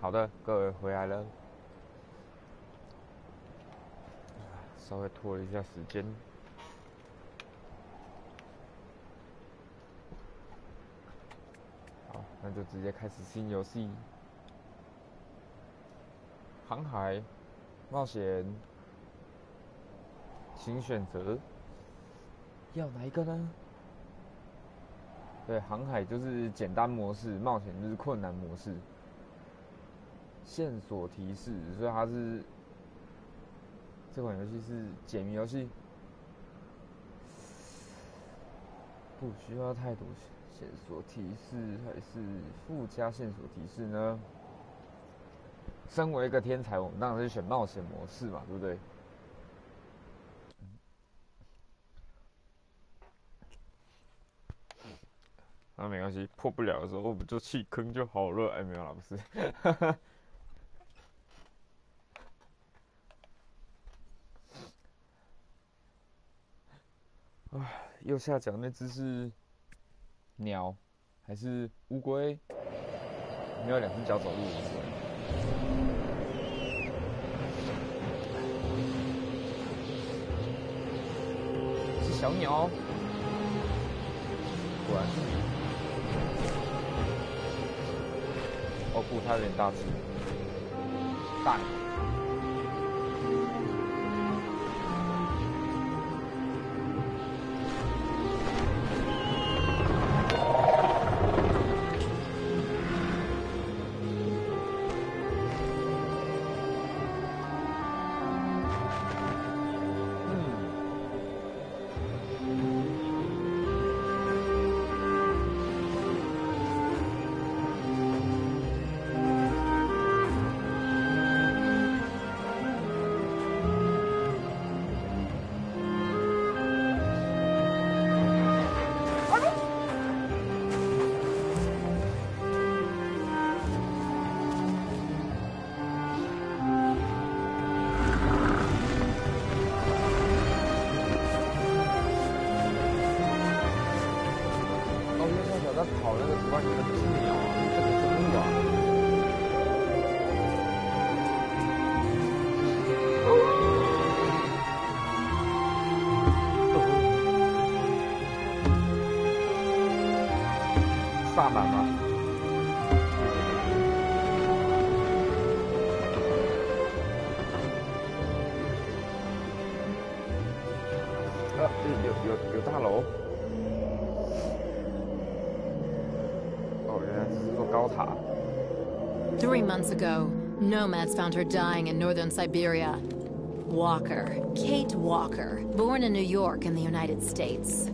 好的，各位回来了，稍微拖了一下时间。好，那就直接开始新游戏。航海、冒险，请选择，要哪一个呢？对，航海就是简单模式，冒险就是困难模式。线索提示，所以它是这款游戏是解谜游戏，不需要太多线索提示，还是附加线索提示呢？身为一个天才，我们当然是选冒险模式嘛，对不对？那没关系，破不了的时候我们就弃坑就好了。哎，没有啦，不是。右下角那只是鸟还是乌龟？没有两只脚走路的乌龟。是小鸟，果然是鸟。哦不，它有点大只，大鸟。跑那个图案，那不是鸟啊，这个生物啊。萨满吗？有大楼。3 months ago, nomads found her dying in northern Siberia. Walker, Kate Walker, born in New York in the United States.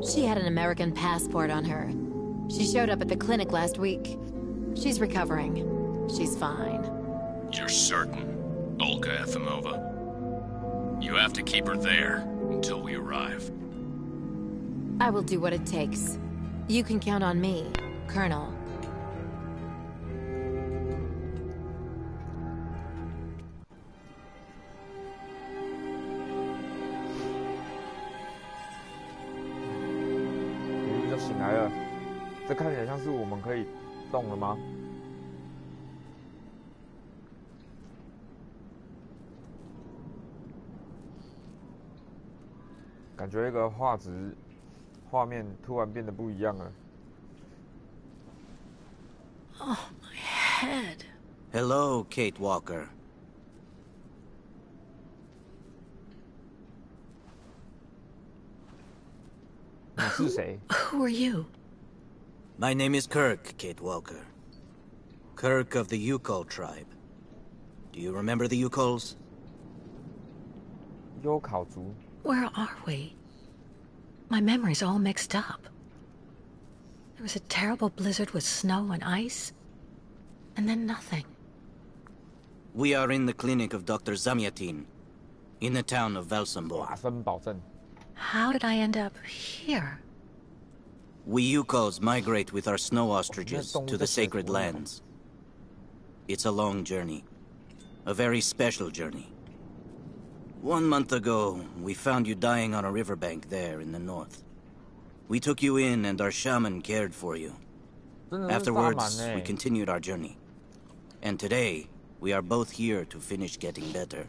She had an American passport on her. She showed up at the clinic last week. She's recovering. She's fine. You're certain, Olga Efimova? You have to keep her there until we arrive. I will do what it takes. You can count on me, Colonel.醒来了，这看起来像是我们可以动了吗？感觉一个画面突然变得不一样了。Oh, my head. Hello, Kate Walker. Who are you? My name is Kirk, Kate Walker. Kirk of the Yukol tribe. Do you remember the Yukols? Where are we? My memory's all mixed up. There was a terrible blizzard with snow and ice, and then nothing. We are in the clinic of Dr. Zamyatin, in the town of Valsambor. How did I end up here? We Yukols migrate with our snow ostriches to the sacred lands. It's a long journey. A very special journey. 1 month ago, we found you dying on a riverbank there in the north. We took you in and our shaman cared for you. Afterwards, we continued our journey. And today, we are both here to finish getting better.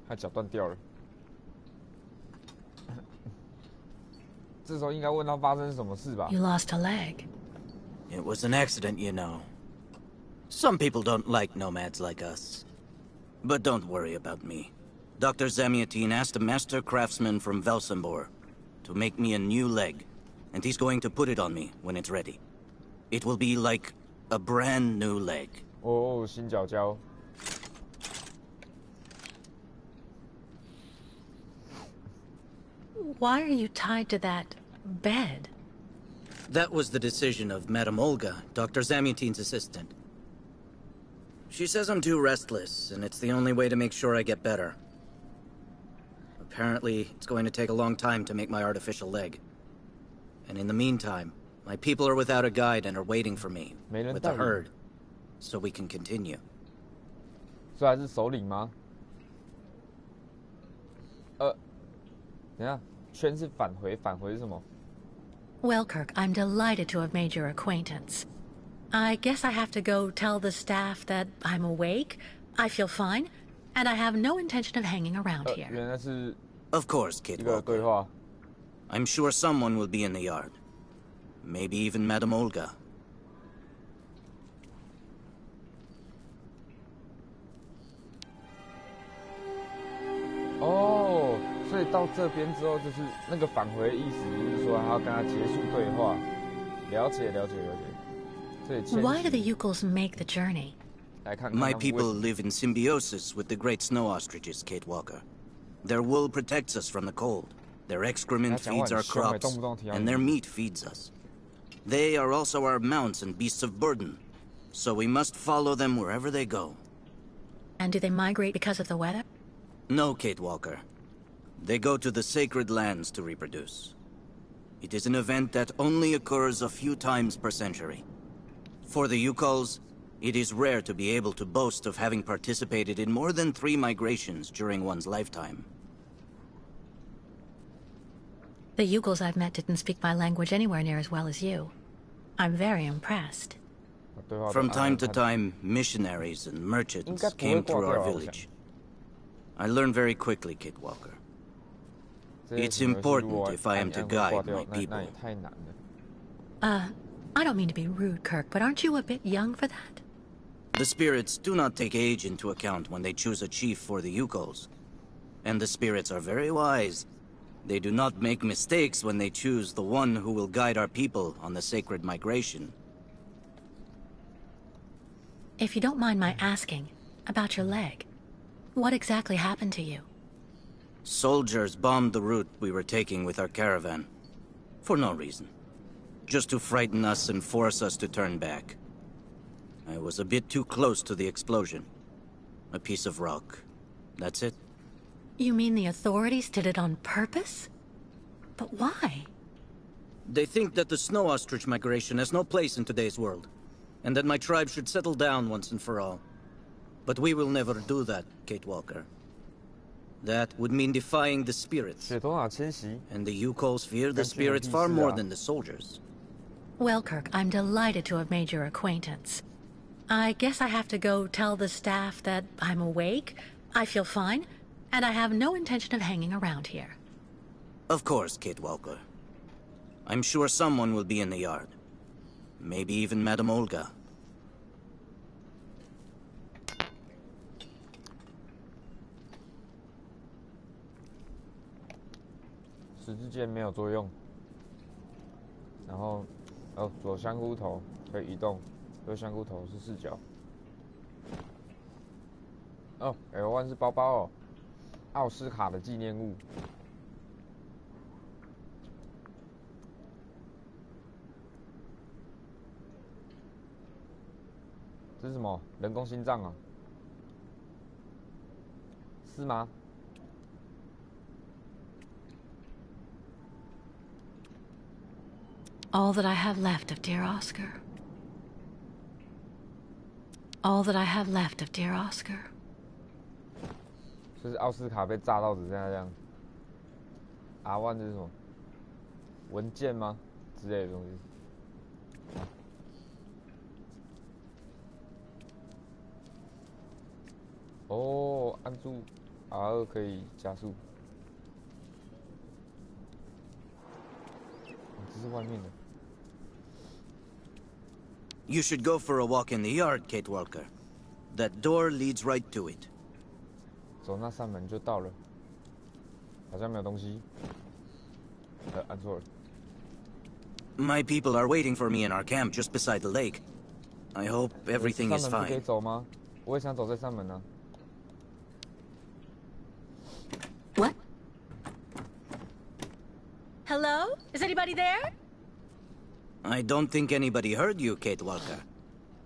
他脚断掉了。这时候应该问他发生什么事吧？ You lost a leg. It was an accident, you know. Some people don't like nomads like us. But don't worry about me. Dr. Zamiatine asked a master craftsman from Velsambor to make me a new leg, and he's going to put it on me when it's ready. It will be like a brand new leg. 哦，新脚胶。 Why are you tied to that bed? That was the decision of Madame Olga, Dr. Zamiatine's assistant. She says I'm too restless, and it's the only way to make sure I get better. Apparently, it's going to take a long time to make my artificial leg. And in the meantime, my people are without a guide and are waiting for me with the herd, so we can continue. 所以还是首领吗？等一下，圈是返回，返回是什么？ Well, Kirk, I'm delighted to have made your acquaintance. I guess I have to go tell the staff that I'm awake, I feel fine, and I have no intention of hanging around here. 原来是 Of course, Kate 一个对 Walker. 话。 I'm sure someone will be in the yard. Maybe even Madame Olga. 哦，所以到这边之后，就是那个返回的意思，就是说他要跟他结束对话。了解，了解，了解。所以迁 Why do the 徙 Yukos make the journey? 来看看 My 他们 people 为 live in symbiosis with the great snow ostriches, Kate Walker. Their wool protects us from the cold. Their excrement feeds our crops, and their meat feeds us. They are also our mounts and beasts of burden, so we must follow them wherever they go. And do they migrate because of the weather? No, Kate Walker. They go to the sacred lands to reproduce. It is an event that only occurs a few times per century. For the Yukos, it is rare to be able to boast of having participated in more than 3 migrations during one's lifetime. The Yukos I've met didn't speak my language anywhere near as well as you. I'm very impressed. 对话的 From 安 time 排 to 他 time, missionaries and 应 merchants 该不会 came 挂 through 掉 our 啊，我想 village. I learned very quickly, Kate Walker. 这些 It's 什么游戏如 important 果 if I am 按 to 按会挂 guide 掉 my 那 people. 也太难了。 I don't mean to be rude, Kirk, but aren't you a bit young for that? The spirits do not take age into account when they choose a chief for the Yukos. And the spirits are very wise. They do not make mistakes when they choose the one who will guide our people on the sacred migration. If you don't mind my asking about your leg, what exactly happened to you? Soldiers bombed the route we were taking with our caravan. For no reason. Just to frighten us and force us to turn back. I was a bit too close to the explosion. A piece of rock. That's it. You mean the authorities did it on purpose? But why? They think that the snow ostrich migration has no place in today's world, and that my tribe should settle down once and for all. But we will never do that, Kate Walker. That would mean defying the spirits. 雪头哪迁徙？ And the Yukos fear the spirits far more than the soldiers. Well, Kirk, I'm delighted to have made your acquaintance. I guess I have to go tell the staff that I'm awake, I feel fine, and I have no intention of hanging around here. Of course, Kate Walker. I'm sure someone will be in the yard. Maybe even Madame Olga. 十字键没有作用。然后，左香菇头可以移动，右香菇头是视角。L1 是包包哦，奥斯卡的纪念物。这是什么？人工心脏啊？是吗？ All that I have left of dear Oscar. All that I have left of dear Oscar. 就是奥斯卡被炸到只剩下这样。R1这是什么？文件吗？之类的东西。哦，按住 R2可以加速。这是外面的。You should go for a walk in the yard, Kate Walker. That door leads right to it. 走那扇门就到了。好像没有东西。按错了。My people are waiting for me in our camp just beside the lake. I hope everything is 扇门不可以 fine. 走吗？我也想走这扇门啊。What? Hello? Is anybody there? I don't think anybody heard you, Kate Walker.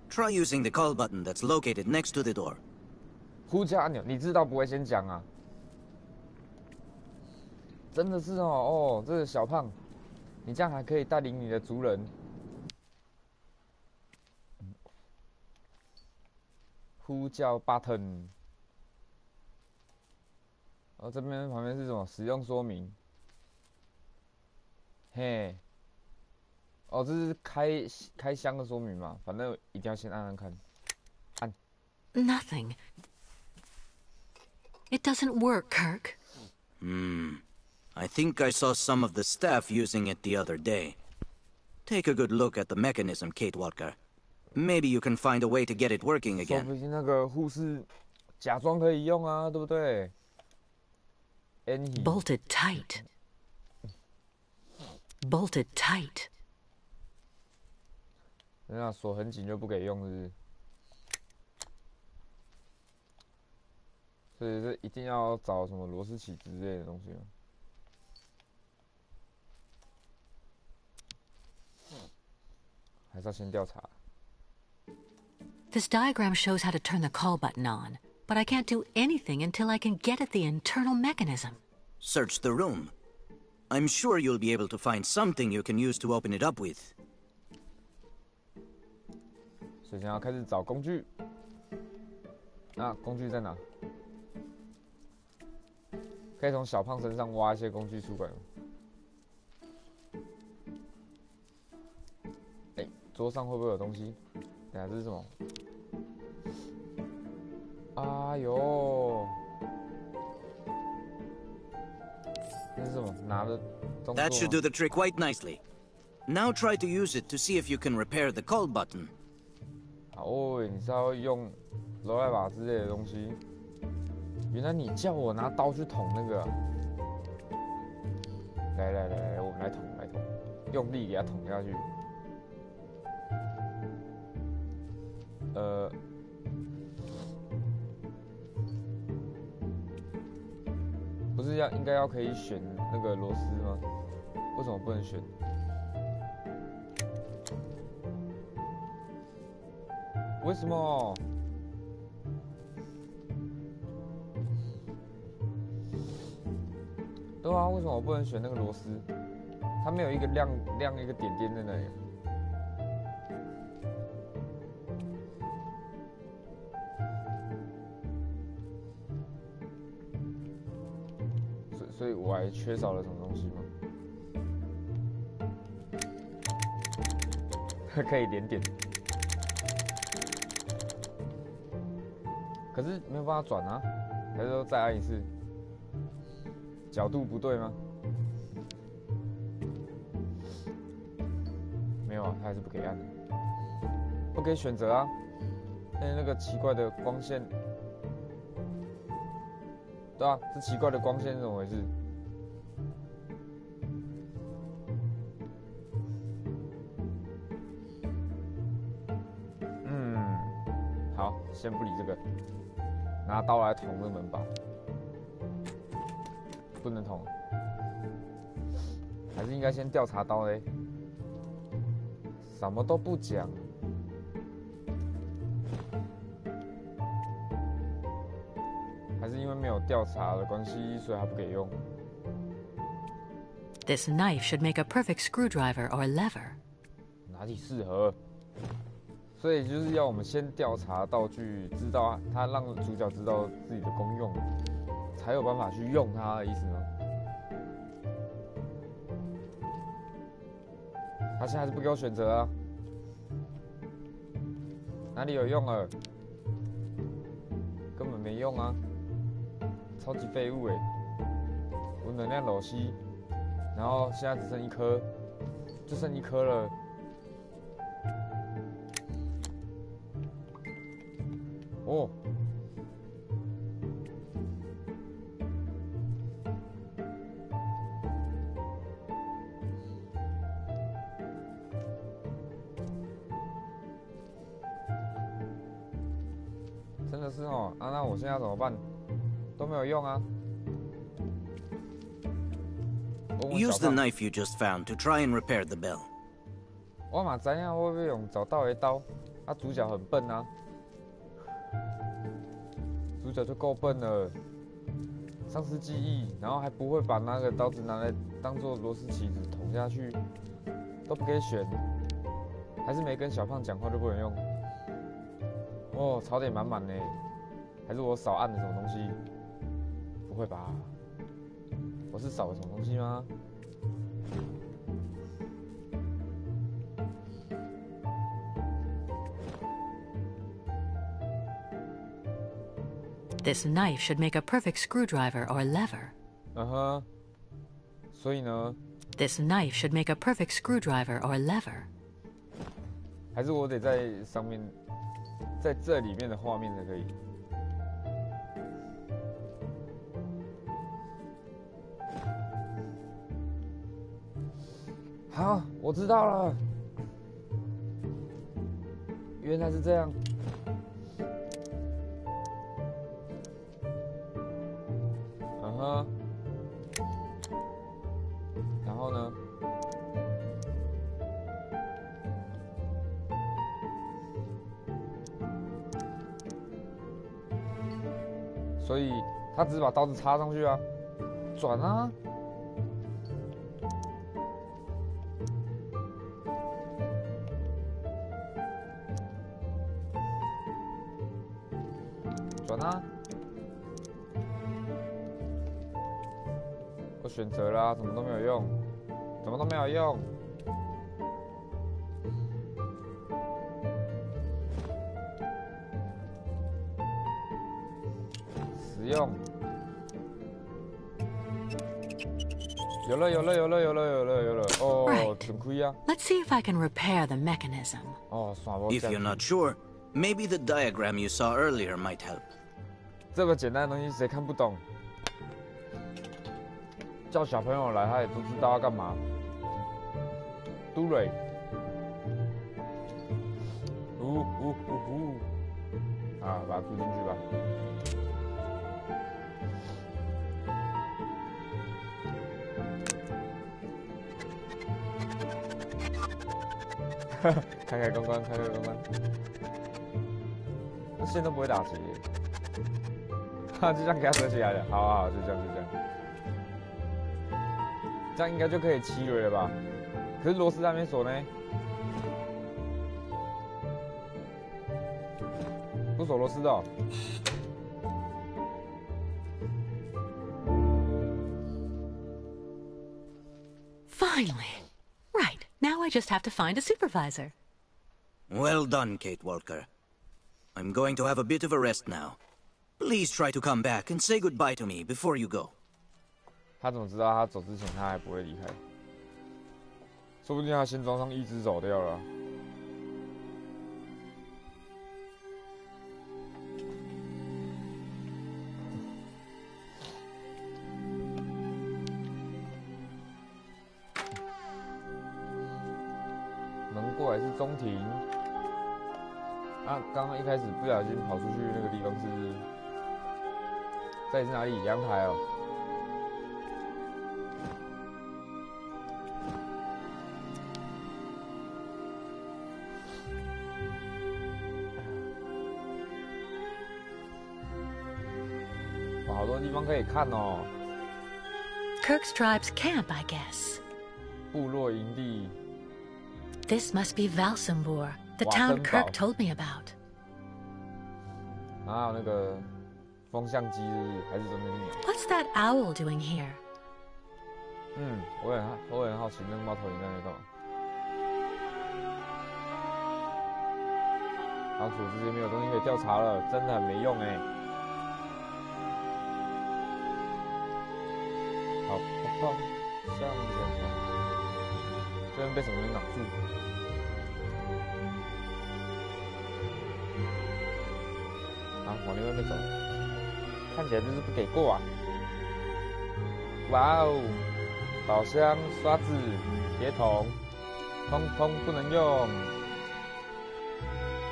Try using the call button that's located next to the door. 呼叫按钮，你知道不会先讲啊？真的是哦，这个小胖，你这样还可以带领你的族人。呼叫 button。然后这边旁边是什么？使用说明。嘿。哦，这是开箱的说明嘛？反正一定要先按看。按。Nothing. It doesn't work, Kirk. I think I saw some of the staff using it the other day. Take a good look at the mechanism, Kate Walker. Maybe you can find a way to get it working 说 again. 不定那个护士假装可以用啊，对不对 Bolted tight. Bolted tight. 人家锁很紧就不给用，是不是？所以这一定要找什么螺丝起子之类的东西吗？还是要先调查。This diagram shows how to turn the call button on, but I can't do anything until I can get at the internal mechanism. Search the room. I'm sure you'll be able to find something you can use to open it up with. 首先要开始找工具。那工具在哪？可以从小胖身上挖一些工具出来吗？桌上会不会有东西？等下这是什么？哎呦，这是什么？拿的动作 That should do the trick quite nicely. Now try to use it to see if you can repair the call button. 好哦，你是要用罗莱把之类的东西？原来你叫我拿刀去捅那个啊、来，我们来捅，用力给它捅下去。不是应该要可以选那个螺丝吗？为什么不能选？为什么？对啊，为什么我不能选那个螺丝？它没有一个亮一个点点在那里。所以我还缺少了什么东西吗？可以连点，可是没有办法转啊，还是说再按一次？角度不对吗？没有啊，他还是不给按，不可以选择啊。那个奇怪的光线，对啊，这奇怪的光线是怎么回事？好，先不理这个，拿刀来捅这门把。不能捅，还是应该先调查刀嘞？什么都不讲，还是因为没有调查的关系，所以还不给用。This knife should make a perfect screwdriver or lever. 哪里适合？所以就是要我们先调查道具，知道它让主角知道自己的功用。才有办法去用它的意思吗？他现在还是不给我选择啊？哪里有用了？根本没用啊！超级废物哎！我能量裸吸，然后现在只剩1颗，就剩1颗了。哦。真的是哦，啊，那我现在怎么办？都没有用啊。Use the knife you just found to try and repair the bell. 我嘛知影我要用找到的刀，啊，主角很笨啊，主角就够笨了，丧失记忆，然后还不会把那个刀子拿来当做螺丝起子捅下去，都不给选，还是没跟小胖讲话就不能用。哦，槽点满满呢，还是我少按了什么东西？不会吧？我是少了什么东西吗？This knife should make a perfect screwdriver or lever. 嗯哼，所以呢 ？This knife should make a perfect screwdriver or lever. 还是我得在上面，在这里面的画面才可以。好，我知道了，原来是这样。嗯哼，然后呢？所以他只是把刀子插上去啊，转啊。转啊！我选择了啊，怎么都没有用，怎么都没有用。使用。有了，有了，有了，有了，有了，有了。哦，真亏啊！ Let's see if I can repair the mechanism. 哦，算我。If you're not sure, maybe the diagram you saw earlier might help. 这么简单的东西谁看不懂？叫小朋友来，他也不知道要干嘛。嘟蕊，啊，把它嘟进去吧。开开关关，开开关关。那线都不会打结。就这样给它折起来了，好好好，就这样就这样，这样应该就可以起蕊了吧？可是螺丝还没锁呢，不锁螺丝的哦。Finally! Right, now I just have to find a supervisor. Well done, Kate Walker. I'm going to have a bit of a rest now. Please try to come back and say goodbye to me before you go. 他怎么知道他走之前他还不会离开？说不定他先装上一只走掉了。门过来是中庭。啊，刚刚一开始不小心跑出去那个地方是，这里是哪里？阳台哦。哇，好多地方可以看哦。Kirk's tribe's camp, I guess. 部落营地。This must be Valsambur, the town Kirk told me about. 然后还有那个风向机还是什么鸟 What's that owl doing here? 我很好奇那个猫头鹰在那干嘛？老鼠之间没有东西可以调查了，真的很没用哎。好，砰，向前跑。这边被什么东西挡住？啊，往另外一边走。看起来就是不给过啊！哇哦，宝箱、刷子、铁桶，通通不能用。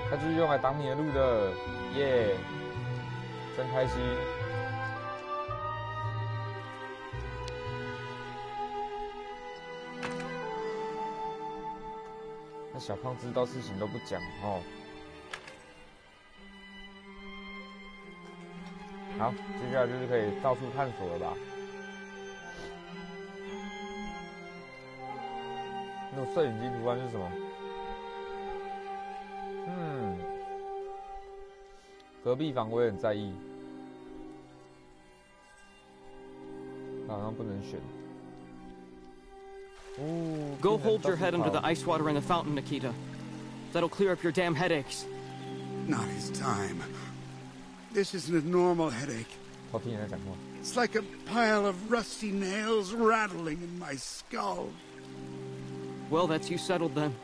它就是用来挡你的路的，耶！真开心。那小胖知道事情都不讲哦。好，接下来就是可以到处探索了吧？那种摄影机图案是什么？隔壁房我也很在意，好像不能选。Go hold your head under the ice water in the fountain, Nikita. That'll clear up your damn headaches. Not his time. This isn't a normal headache. It's like a pile of rusty nails rattling in my skull. Well, that's you settled then.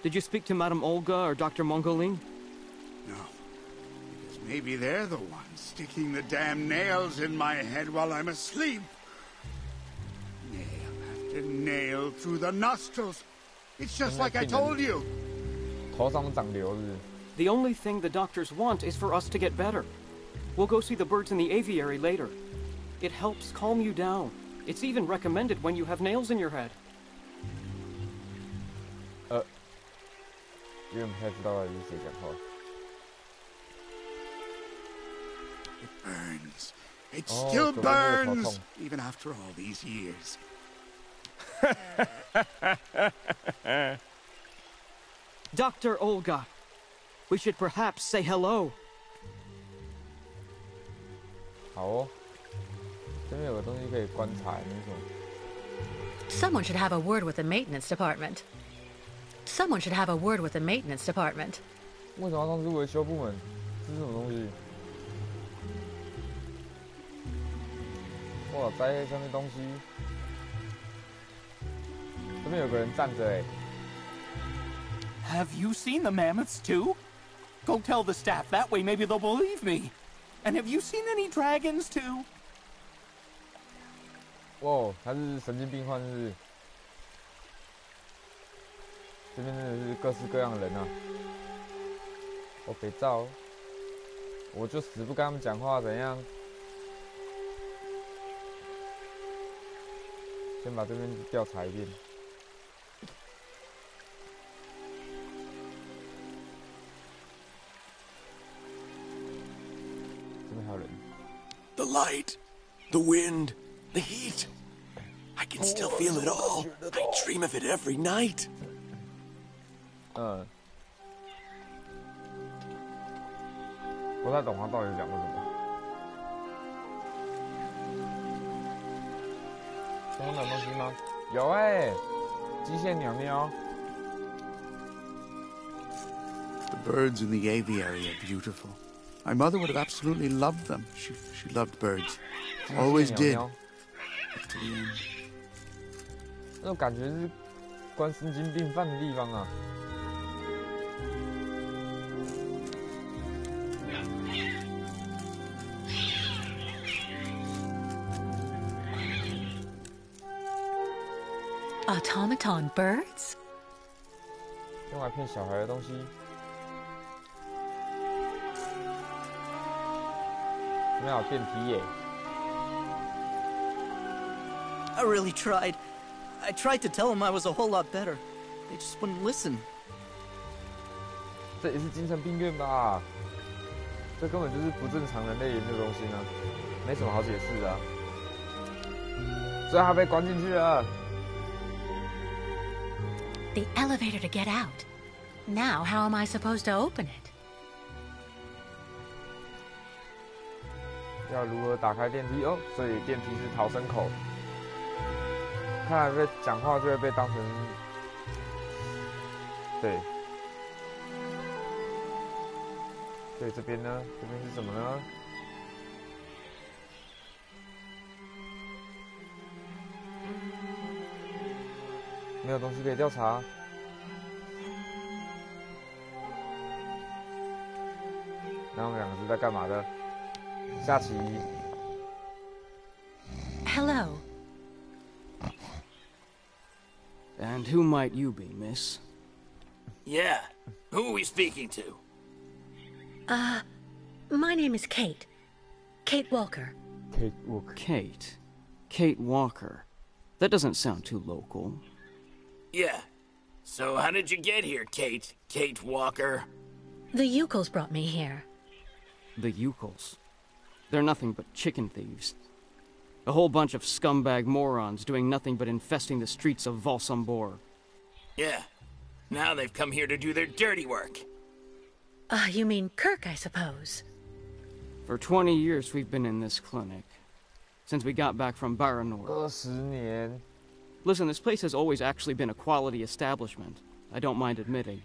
Did you speak to Madame Olga or Dr. Mongolin? No. Because maybe they're the ones sticking the damn nails in my head while I'm asleep. Nail after nail through the nostrils. It's just like I told you. 头上长瘤子。The only thing the doctors want is for us to get better. We'll go see the birds in the aviary later. It helps calm you down. It's even recommended when you have nails in your head. 因为不太知道是谁讲话。It burns. It still burns, even after all these years. Dr. Olga, we should perhaps say hello. 好哦，这边有个东西可以观察，那是什么？ Someone should have a word with the maintenance department. Someone should have a word with the maintenance department. 为什么要通知维修部门？这是什么东西？哇，在上面东西。这边有个人站着哎。Have you seen the mammoths too? Go tell the staff. That way maybe they'll believe me. And have you seen any dragons too? 哇，他是神经病患是不是？这边真的是各式各样的人啊！我别照，我就死不跟他们讲话，怎样？先把这边调查一遍。这边还有人。The light, the wind, the heat. I can still feel it all. I dream of it every night. 不太懂他到底讲的什么。这边有东西吗？有哎，机械鸟鸟。The birds in the aviary are beautiful. My mother would have absolutely loved them. She loved birds. Always did. 那种感觉是关神经病犯的地方啊。Automaton birds? 用来骗小孩的东西。这边有电梯耶。I really tried. I tried to tell them I was a whole lot better. They just wouldn't listen. 这也是精神病院吧？这根本就是不正常人类研究中心啊，没什么好解释的啊。所以他被关进去了。The elevator to get out. Now, how am I supposed to open it? 要如何打开电梯？哦，所以电梯是逃生口。看来被讲话就会被当成对。对，这边呢？这边是什么呢？没有东西可以调查。然后两个是在干嘛的？下棋。Hello. And who might you be, miss? Yeah. Who are we speaking to? My name is Kate. Kate Walker. Kate Walker. Kate. Kate Walker. That doesn't sound too local. Yeah. So how did you get here, Kate? Kate Walker? The Yukos brought me here. The Yukos. They're nothing but chicken thieves. A whole bunch of scumbag morons doing nothing but infesting the streets of Valsambor. Yeah. Now they've come here to do their dirty work. You mean Kirk, I suppose. For 20 years we've been in this clinic. Since we got back from Baranor. 20年. Listen, this place has always actually been a quality establishment. I don't mind admitting.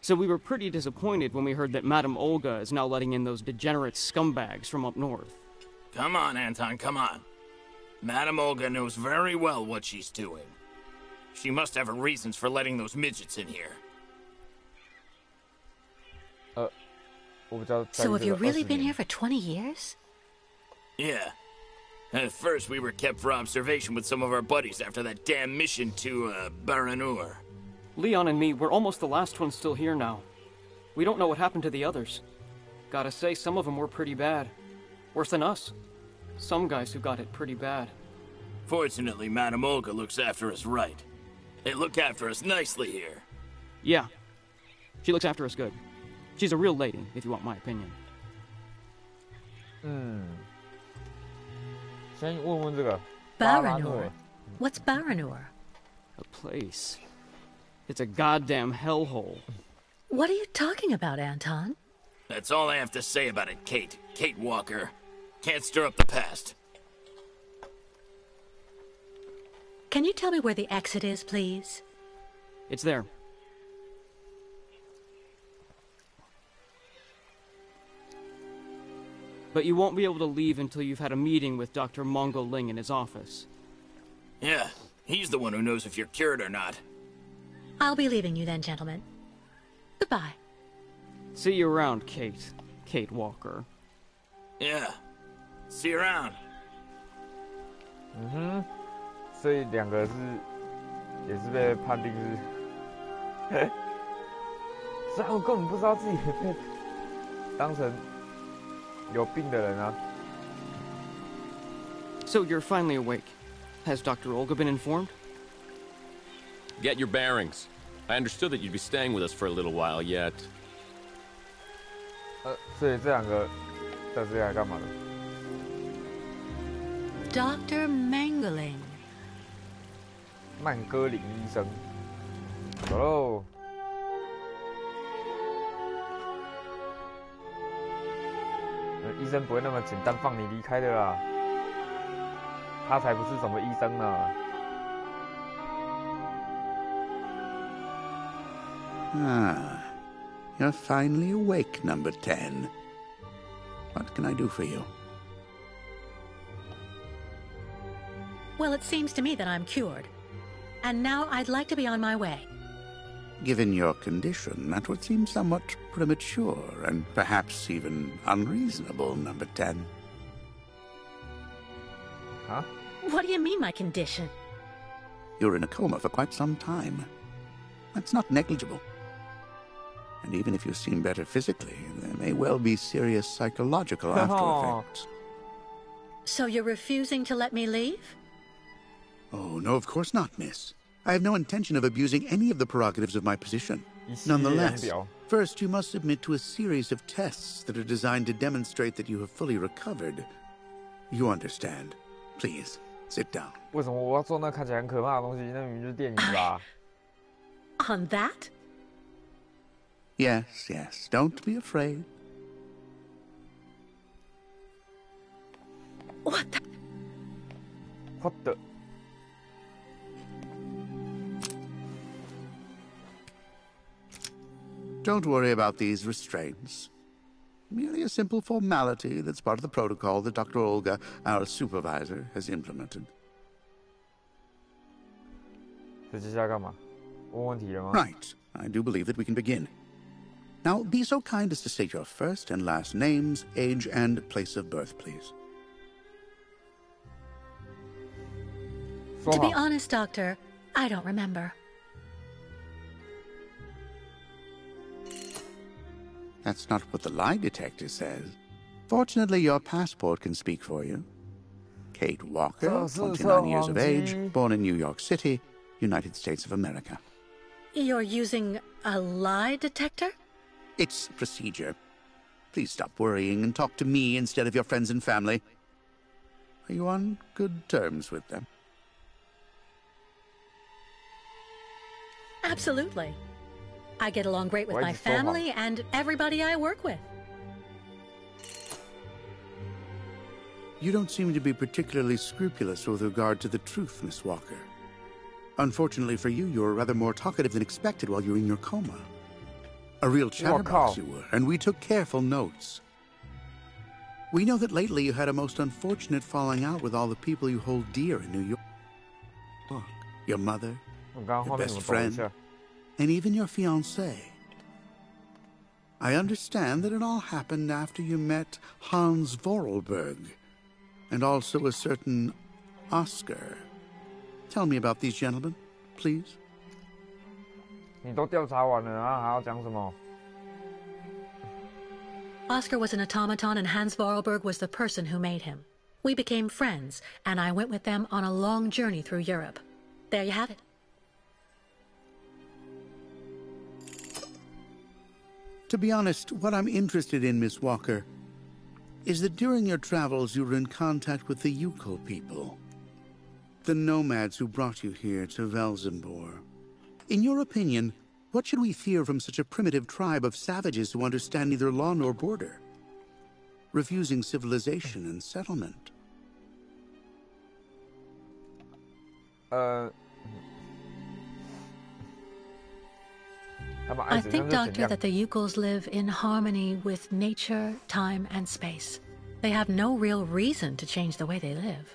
So we were pretty disappointed when we heard that Madame Olga is now letting in those degenerate scumbags from up north. Come on, Anton, come on. Madame Olga knows very well what she's doing. She must have her reasons for letting those midgets in here. So have you really been here for 20 years? Yeah. At first, we were kept for observation with some of our buddies after that damn mission to, Baranur. Leon and me, we're almost the last ones still here now. We don't know what happened to the others. Gotta say, some of them were pretty bad. Worse than us. Some guys who got it pretty bad. Fortunately, Madame Olga looks after us right. They look after us nicely here. Yeah. She looks after us good. She's a real lady, if you want my opinion. 先问问这个 Baranur. What's Baranur? A place. It's a goddamn hellhole. What are you talking about, Anton? That's all I have to say about it, Kate. Kate Walker. Can't stir up the past. Can you tell me where the exit is, please? It's there. But you won't be able to leave until you've had a meeting with Dr. Mongo Ling in his office. Yeah, he's the one who knows if you're cured or not. I'll be leaving you then, gentlemen. Goodbye. See you around, Kate. Kate Walker. Yeah. See you around. 所以两个是也是被判定是，虽然我根本不知道自己被当成有病的人啊。So you're finally awake. Has Dr. Olga been informed? Get your bearings. I understood that you'd be staying with us for a little while yet. 所以这两个在这里来干嘛的？ Dr. Mangling. 曼戈林医生，走喽！医生不会那么简单放你离开的啦，他才不是什么医生呢。You're finally awake, number 10. What can I do for you? Well, it seems to me that I'm cured. And now I'd like to be on my way. Given your condition, that would seem somewhat premature and perhaps even unreasonable, number 10. Huh? What do you mean, my condition? You're in a coma for quite some time. That's not negligible. And even if you seem better physically, there may well be serious psychological after effects. So you're refusing to let me leave? Oh, no, of course not, miss. I have no intention of abusing any of the prerogatives of my position. Nonetheless, first you must submit to a series of tests that are designed to demonstrate that you have fully recovered. You understand. Please, sit down. 为什么我要做那看起来很可怕的东西？那明明就是电影吧。On that? Yes, yes. Don't be afraid. What the? What the? Don't worry about these restraints. Merely a simple formality that's part of the protocol that Dr. Olga, our supervisor, has implemented. 这接下来干嘛？问问题了吗？ Right. I do believe that we can begin. Now, be so kind as to state your first and last names, age, and place of birth, please. To be honest, Doctor, I don't remember. That's not what the lie detector says. Fortunately, your passport can speak for you. Kate Walker, 29 years of age, born in New York City, United States of America. You're using a lie detector? It's procedure. Please stop worrying and talk to me instead of your friends and family. Are you on good terms with them? Absolutely. I get along great with my family and everybody I work with. You don't seem to be particularly scrupulous with regard to the truth, Miss Walker. Unfortunately for you, you were rather more talkative than expected while you were in your coma. A real chatterbox you were, and we took careful notes. We know that lately you had a most unfortunate falling out with all the people you hold dear in New York. Look, your mother, your best friend, and even your fiancé. I understand that it all happened after you met Hans Vorarlberg, and also a certain Oscar. Tell me about these gentlemen, please. 你都调查完了啊，还要讲什么？ Oscar was an automaton and Hans Vorarlberg was the person who made him. We became friends, and I went with them on a long journey through Europe. There you have it. To be honest, what I'm interested in, Miss Walker, is that during your travels you were in contact with the Yukon people, the nomads who brought you here to Velzembor. In your opinion, what should we fear from such a primitive tribe of savages who understand neither law nor border, refusing civilization and settlement? I think, Doctor, that the Yukols live in harmony with nature, time, and space. They have no real reason to change the way they live.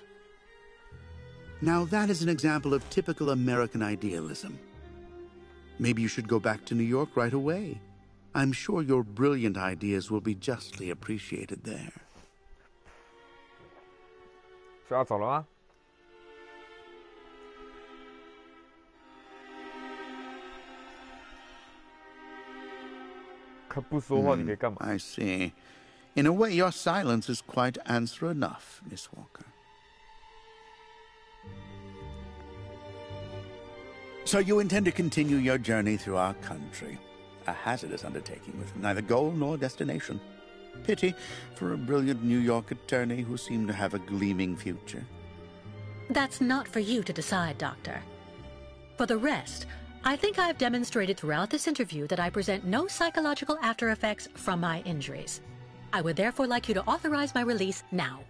Now that is an example of typical American idealism. Maybe you should go back to New York right away. I'm sure your brilliant ideas will be justly appreciated there. 需要走了吗？ 可不说话，你可以干嘛？ I see. In a way, your silence is quite answer enough, Miss Walker. So you intend to continue your journey through our country. A hazardous undertaking with neither goal nor destination. Pity for a brilliant New York attorney who seemed to have a gleaming future. That's not for you to decide, Doctor. For the rest, I think I've demonstrated throughout this interview that I present no psychological after effects from my injuries. I would therefore like you to authorize my release now.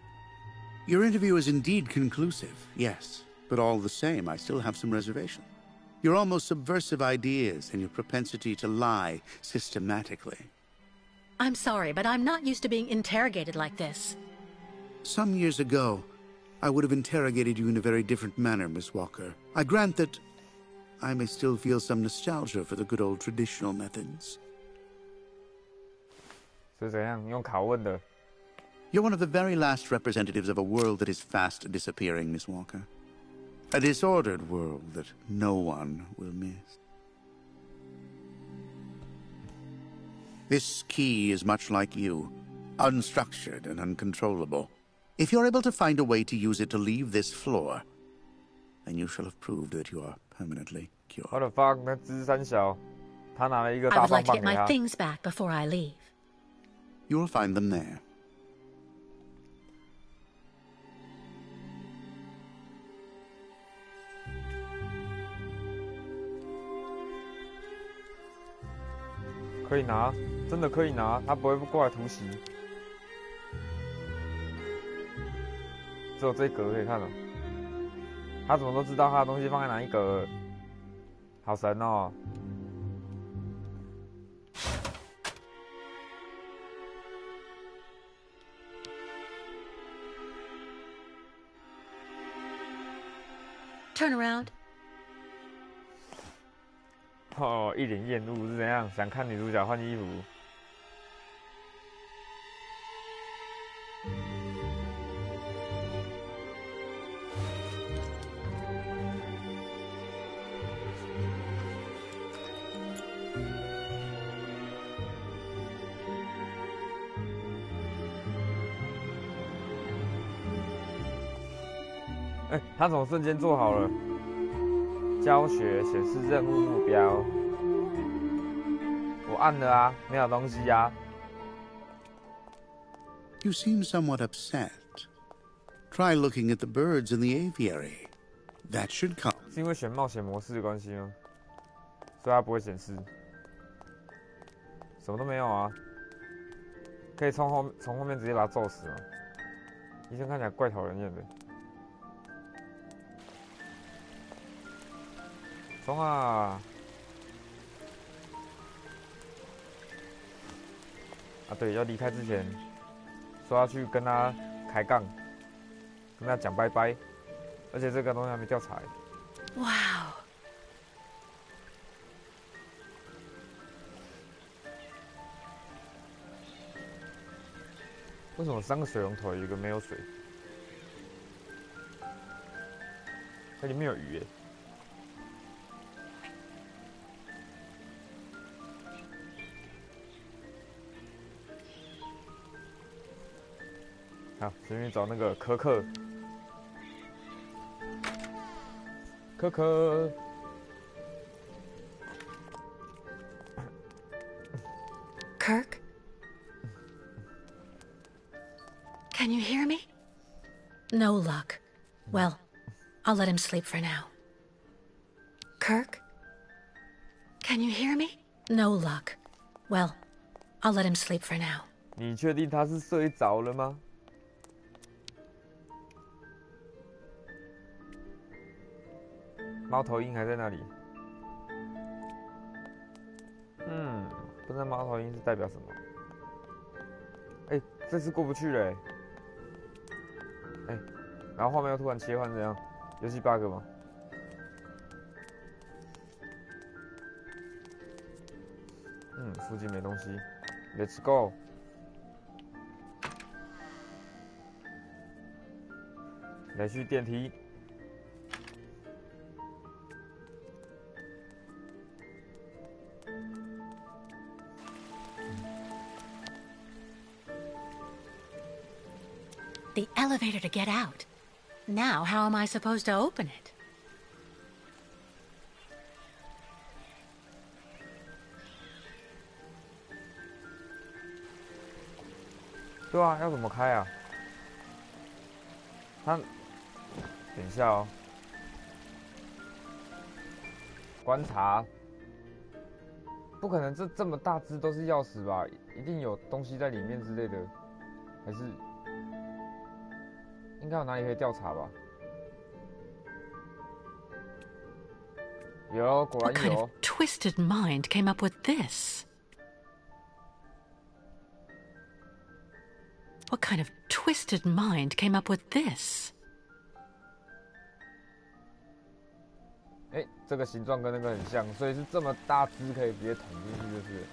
Your interview is indeed conclusive, yes. But all the same, I still have some reservations. Your almost subversive ideas and your propensity to lie systematically. I'm sorry, but I'm not used to being interrogated like this. Some years ago, I would have interrogated you in a very different manner, Miss Walker. I grant that I may still feel some nostalgia for the good old traditional methods. 是怎样用拷问的？ You're one of the very last representatives of a world that is fast disappearing, Miss Walker. A disordered world that no one will miss. This key is much like you, unstructured and uncontrollable. If you're able to find a way to use it to leave this floor, then you shall have proved that you are permanently cured. What the fuck？ 那只三小，他拿了一个 I 大 would 棒 like to 棒 get 给 my 他。 things back before I leave. You will find them there. 可以拿，真的可以拿，他不会过来突袭。只有这一格可以看了。他怎么都知道他的东西放在哪一格？好神哦！ turn around. 哦，一脸厌恶是怎样？想看女主角换衣服？哎，他怎么瞬间做好了？教学显示任务目标，我按了啊，没有东西啊。You seem somewhat upset. Try looking at the birds in the aviary. That should calm. 是因为选冒险模式的关系吗？所以它不会显示。什么都没有啊，可以从后面直接把它揍死吗？医生看起来怪讨人厌的。冲啊！啊，对，要离开之前，说要去跟他开杠，跟他讲拜拜，而且这个东西还没调查。Wow. 为什么3个水龙头有一个没有水？它里面有鱼耶。好，随便找那个可可。可可。Kirk? Can you hear me? No luck. Well, I'll let him sleep for now. Kirk? Can you hear me? No luck. Well, I'll let him sleep for now. 你确定他是睡着了吗？猫头鹰还在那里。不知道猫头鹰是代表什么。哎，这次过不去了。哎，然后画面又突然切换，怎样？游戏 bug 吗？附近没东西。Let's go。来去电梯。The elevator to get out. Now, how am I supposed to open it? 对啊，要怎么开啊？等一下哦。观察。不可能这么大只都是钥匙吧？一定有东西在里面之类的，还是？应该有哪里可以调查吧？有，果然有。What kind of twisted mind came up with this? What kind of twisted mind came up with this? 哎，这个形状跟那个很像，所以是这么大只可以直接捅进去就是。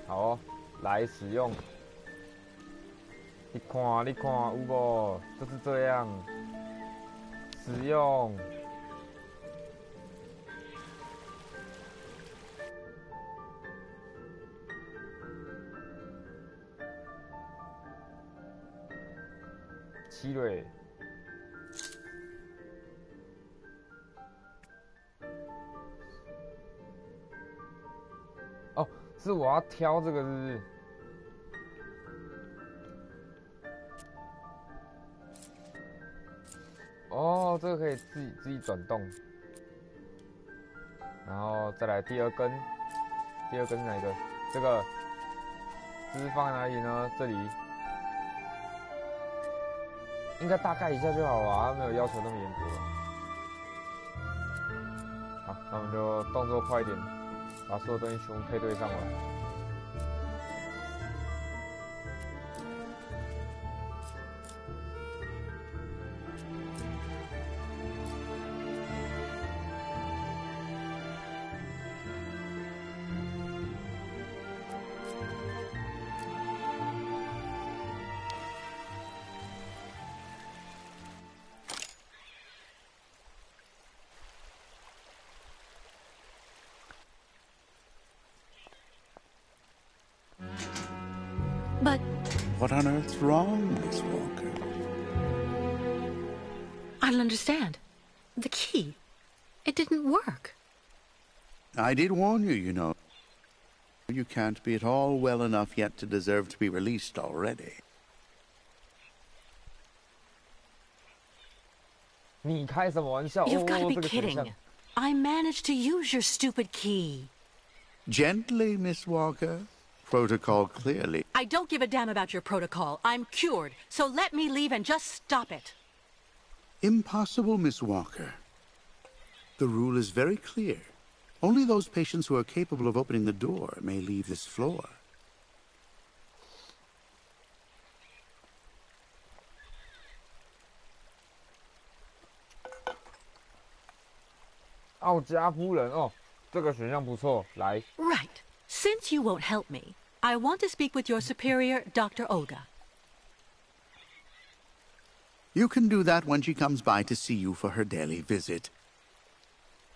好哦，来使用。你看有无？就是这样。使用。奇瑞。哦，是我要挑这个是不是？哦，这个可以自己转动，然后再来第二根，第二根是哪一个？这个，这是放在哪里呢？这里，应该大概一下就好了啊，没有要求那么严格。好，那我们就动作快一点，把所有东西全部配对上了。But... What on earth's wrong, Miss Walker? I don't understand. The key. It didn't work. I did warn you, you know. You can't be at all well enough yet to deserve to be released already. 你开什么玩笑？ You've got to be 这个选项 kidding. I managed to use your stupid key. Gently, Miss Walker. Protocol clearly. I don't give a damn about your protocol. I'm cured, so let me leave and just stop it. Impossible, Miss Walker. The rule is very clear. Only those patients who are capable of opening the door may leave this floor. Right. Since you won't help me, I want to speak with your superior, Dr. Olga. You can do that when she comes by to see you for her daily visit.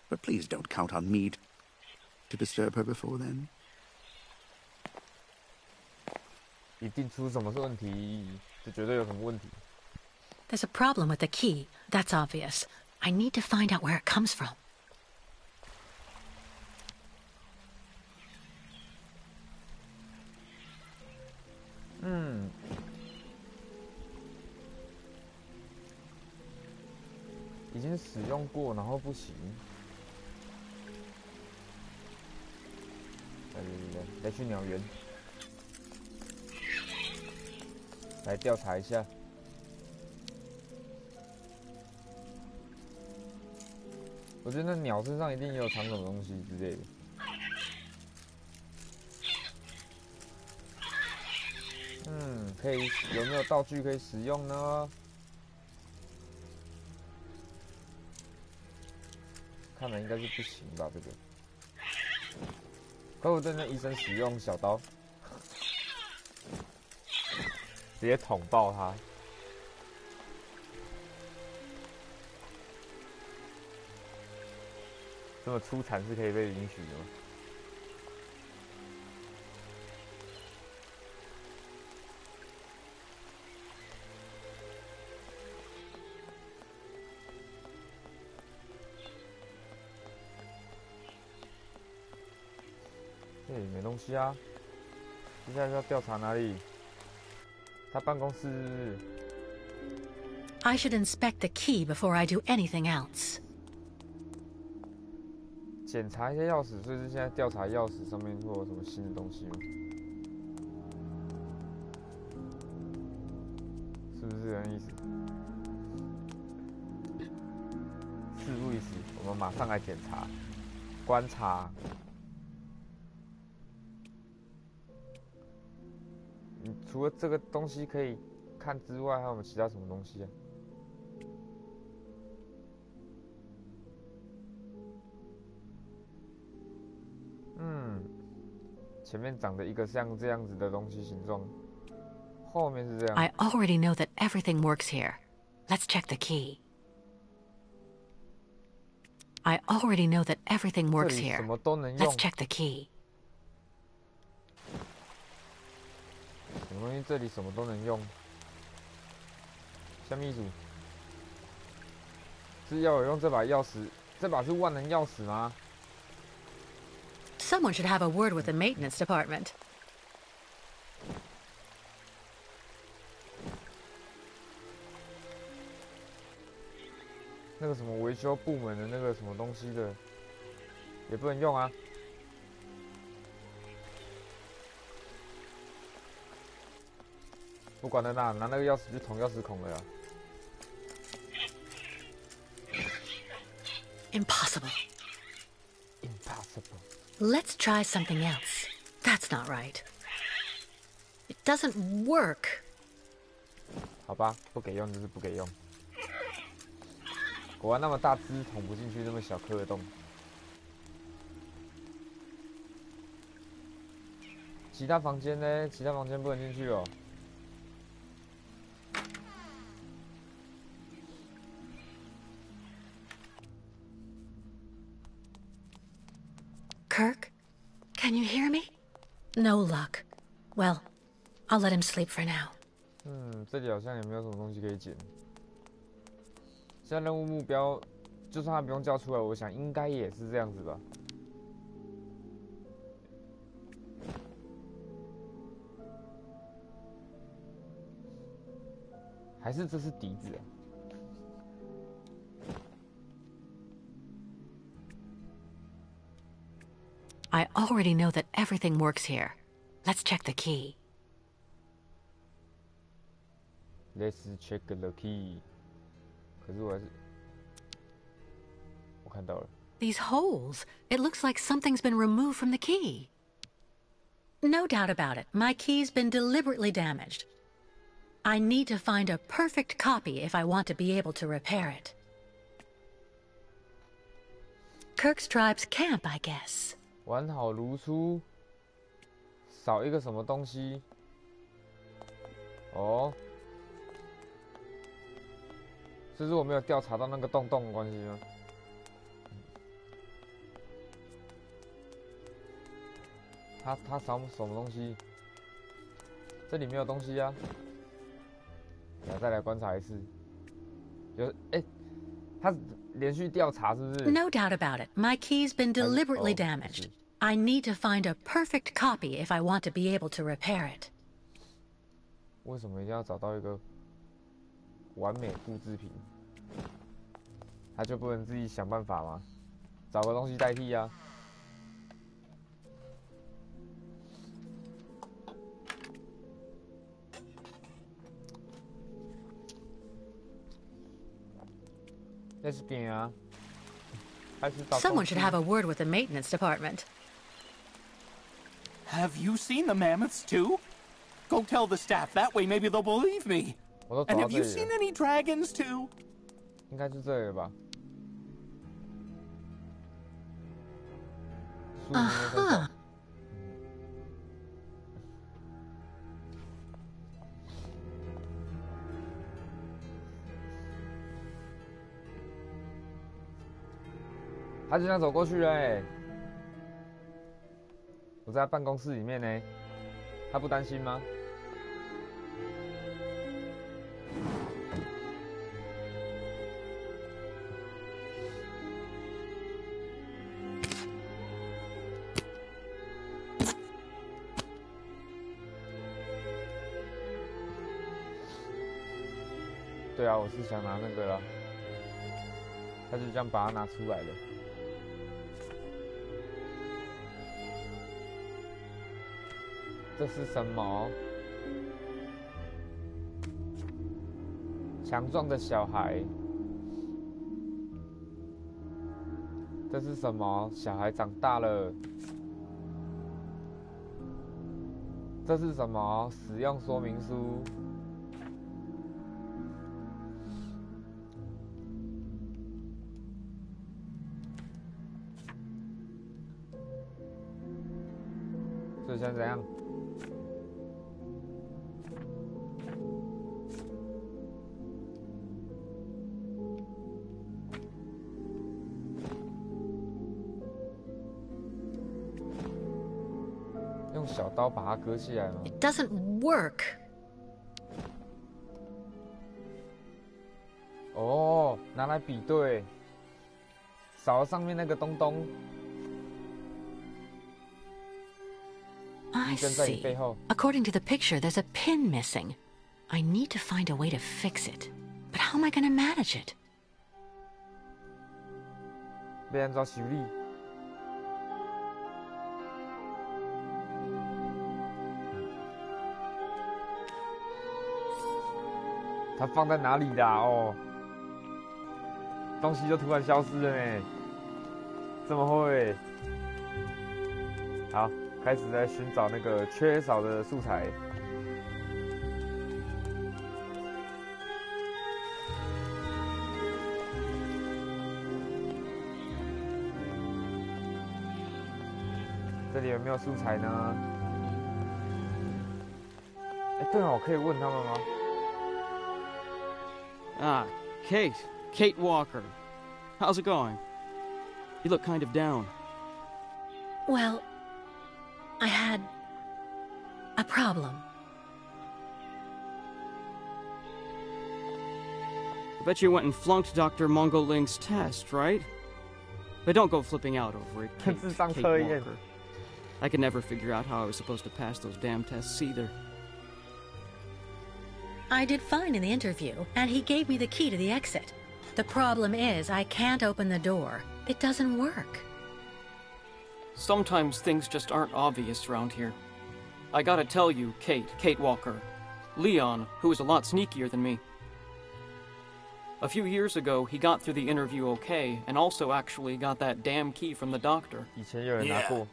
But please don't count on me to disturb her before then. 一定出什么问题，这绝对有什么问题。 There's a problem with the key. That's obvious. I need to find out where it comes from. 已经使用过，然后不行。来去鸟园，来调查一下。我觉得那鸟身上一定也有藏什么东西之类的。可以有没有道具可以使用呢？看来应该是不行吧，这个。可我对那医生使用小刀，直接捅爆他。这么出残是可以被允许的吗？这里没东西啊。接下来要调查哪里？他办公室。I should inspect the key before I do anything else. 检查一下钥匙，所以是现在调查钥匙上面会有什么新的东西吗？是不是这样意思？事不宜迟，我们马上来检查、观察。除了这个东西可以看之外，还有没有其他什么东西啊？前面长的一个像这样子的东西形状，后面是这样。I already know that everything works here. Let's check the key. I already know that everything works here. Let's check the key. 什么东西这里什么都能用？下面一组是要有用这把钥匙，这把是万能钥匙吗？ Someone should have a word with the maintenance department. 那个什么维修部门的那个什么东西的，也不能用啊。不管了啦，拿那个钥匙去捅钥匙孔了呀。Impossible. Impossible. Let's try something else. That's not right. It doesn't work. 好吧，不给用就是不给用。果然那么大只捅不进去那么小颗的洞。其他房间呢？其他房间不能进去哦。Kirk, can you hear me? No luck. Well, I'll let him sleep for now. 这里好像也没有什么东西可以捡。现在任务目标，就算他不用叫出来，我想应该也是这样子吧。还是这是笛子啊？ I already know that everything works here. Let's check the key. Let's check the key. 可是我看到了。 These holes. It looks like something's been removed from the key. No doubt about it. My key's been deliberately damaged. I need to find a perfect copy if I want to be able to repair it. Kirk's tribe's camp, I guess. 完好如初，少一个什么东西？哦，这是我没有调查到那个洞的关系吗？他少什么东西？这里没有东西啊！再来观察一次。他连续调查是不是 ？No doubt about it. My key's been deliberately damaged. I need to find a perfect copy if I want to be able to repair it. 为什么一定要找到一个完美复制品？他就不能自己想办法吗？找个东西代替啊！那是边啊！ Someone should have a word with the maintenance department. Have you seen the mammoths too? Go tell the staff. That way maybe they'll believe me. And have you seen any dragons too? 应该是这里吧。他就这样走过去了欸。我在他办公室里面呢，他不担心吗？对啊，我是想拿那个啦，他就这样把它拿出来了。 这是什么？强壮的小孩。这是什么？小孩长大了。这是什么？使用说明书。这像怎样？ 用小刀把它割下来吗 It doesn't work. 哦，拿来比对，少了上面那个东东。 I see. According to the picture, there's a pin missing. I need to find a way to fix it. But how am I going to manage it? 被按照修理。它放在哪里啦？哦，东西就突然消失了呢，这么会？好。 开始在寻找那个缺少的素材。这里有没有素材呢？哎，对哦，我可以问他们吗？ Ah, Kate Walker. How's it going? You look kind of down. Well, I had a problem. Bet you went and flunked Dr. Mongoling's test, right? But don't go flipping out over it, Kate Walker. I could never figure out how I was supposed to pass those damn tests either. I did fine in the interview, and he gave me the key to the exit. The problem is, I can't open the door. It doesn't work. Sometimes things just aren't obvious around here. I gotta tell you, Kate Walker, Leon, who is a lot sneakier than me. A few years ago, he got through the interview okay, and also actually got that damn key from the doctor. Yeah,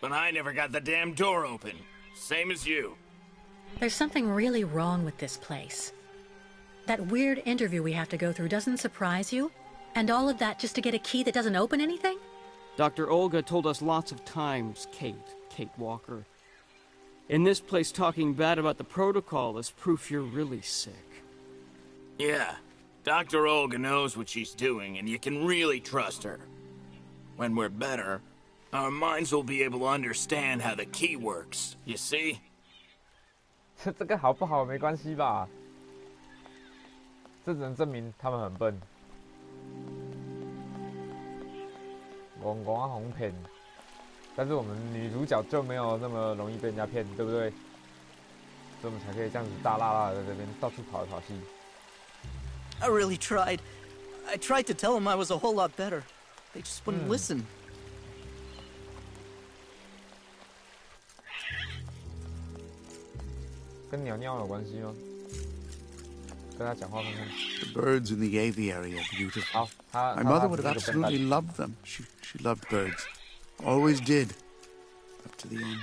but I never got the damn door open. Same as you. There's something really wrong with this place. That weird interview we have to go through doesn't surprise you? And all of that just to get a key that doesn't open anything? Dr. Olga told us lots of times, Kate Walker. In this place, talking bad about the protocol is proof you're really sick. Yeah, Dr. Olga knows what she's doing, and you can really trust her. When we're better, our minds will be able to understand how the key works, you see? 这个好不好没关系吧？这只能证明他们很笨。我红骗，但是我们女主角就没有那么容易被人家骗，对不对？所以我们才可以这样子大辣辣的在这边到处跑来跑去。I really tried. I tried to tell them I was a whole lot better. They just wouldn't listen. 跟鸟鸟有关系吗？跟他讲话看看。The birds in the aviary are beautiful. 好， My mother would have absolutely loved them. She loved birds. Always did. Up to the end.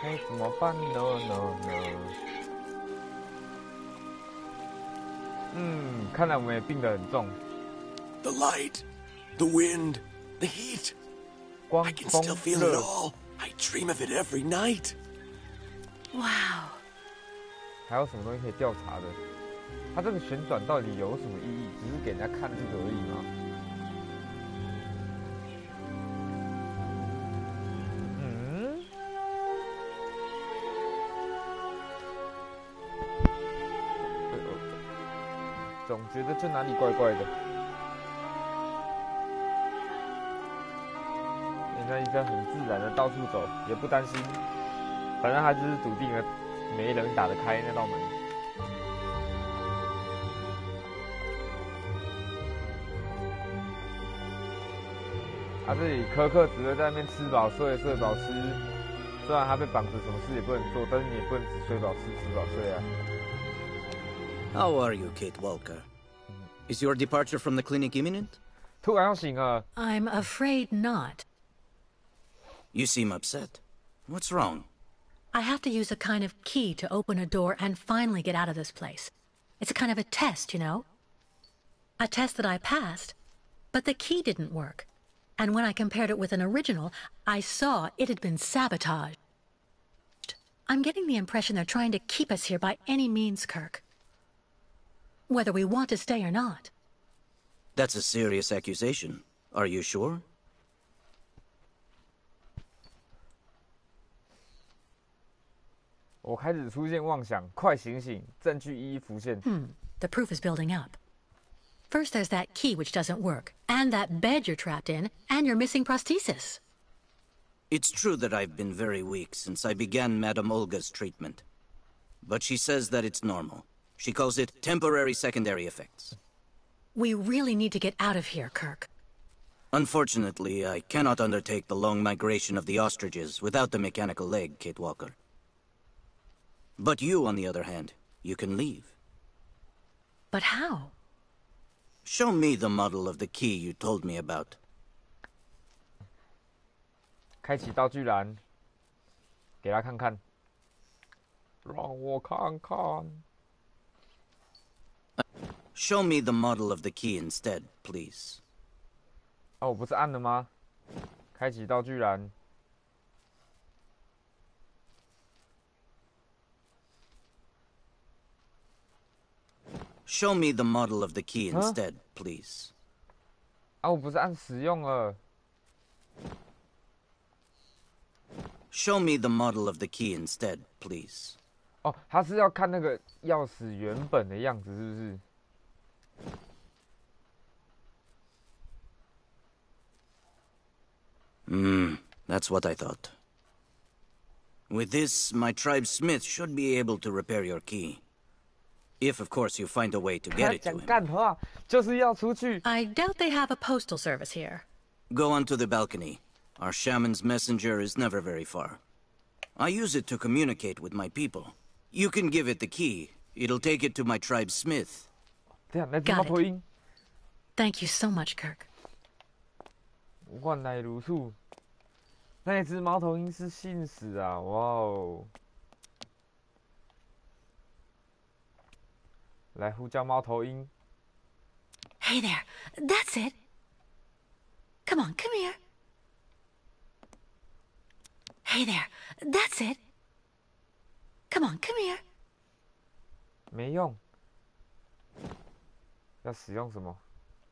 该怎么办呢？看来我们也病得很重。The light, the wind, the heat. I can still feel it all. I dream of it every night. Wow. 还有什么东西可以调查的？它这个旋转到底有什么意义？只是给人家看这个而已吗？总觉得这哪里怪怪的。人家应该很自然的到处走，也不担心，反正他就是笃定了没人打得开那道门。他这里苛刻只会在那边吃饱睡，睡饱吃。虽然他被绑着，什么事也不能做，但是你也不能只睡饱吃，吃饱睡啊。How are you, Kate Walker? Is your departure from the clinic imminent? 突然要醒了。I'm afraid not. You seem upset. What's wrong? I have to use a kind of key to open a door and finally get out of this place. It's a kind of a test, you know? A test that I passed, but the key didn't work. And when I compared it with an original, I saw it had been sabotaged. I'm getting the impression they're trying to keep us here by any means, Kirk. Whether we want to stay or not. That's a serious accusation. Are you sure?我开始出现妄想，快醒醒！证据一一浮现。The proof is building up. First, there's that key which doesn't work, and that bed you're trapped in, and your missing prosthesis. It's true that I've been very weak since I began Madame Olga's treatment. But she says that it's normal. She calls it temporary secondary effects. We really need to get out of here, Kirk. Unfortunately, I cannot undertake the long migration of the ostriches without the mechanical leg, Kate Walker. But you, on the other hand, you can leave. But how? Show me the model of the key you told me about. 开启道具栏，给他看看。让我看看。Show me the model of the key instead, please. 哦，我不是按了吗？开启道具栏。Show me the model of the key instead, please. 啊，我不是按使用了。Show me the model of the key instead, please. 哦，他是要看那个钥匙原本的样子，是不是？ That's what I thought. With this, my tribe smith should be able to repair your key. If, of course, you find a way to get it to him. 干话就是要出去。 I doubt they have a postal service here. Go onto the balcony. Our shaman's messenger is never very far. I use it to communicate with my people. You can give it the key. It'll take it to my tribe smith. Got it. Thank you so much, Kirk. 原来如此，那只猫头鹰是信使啊！哇哦，来呼叫猫头鹰。Hey there, that's it. Come on, come here. Hey there, that's it. Come on, come here. 没用，要使用什么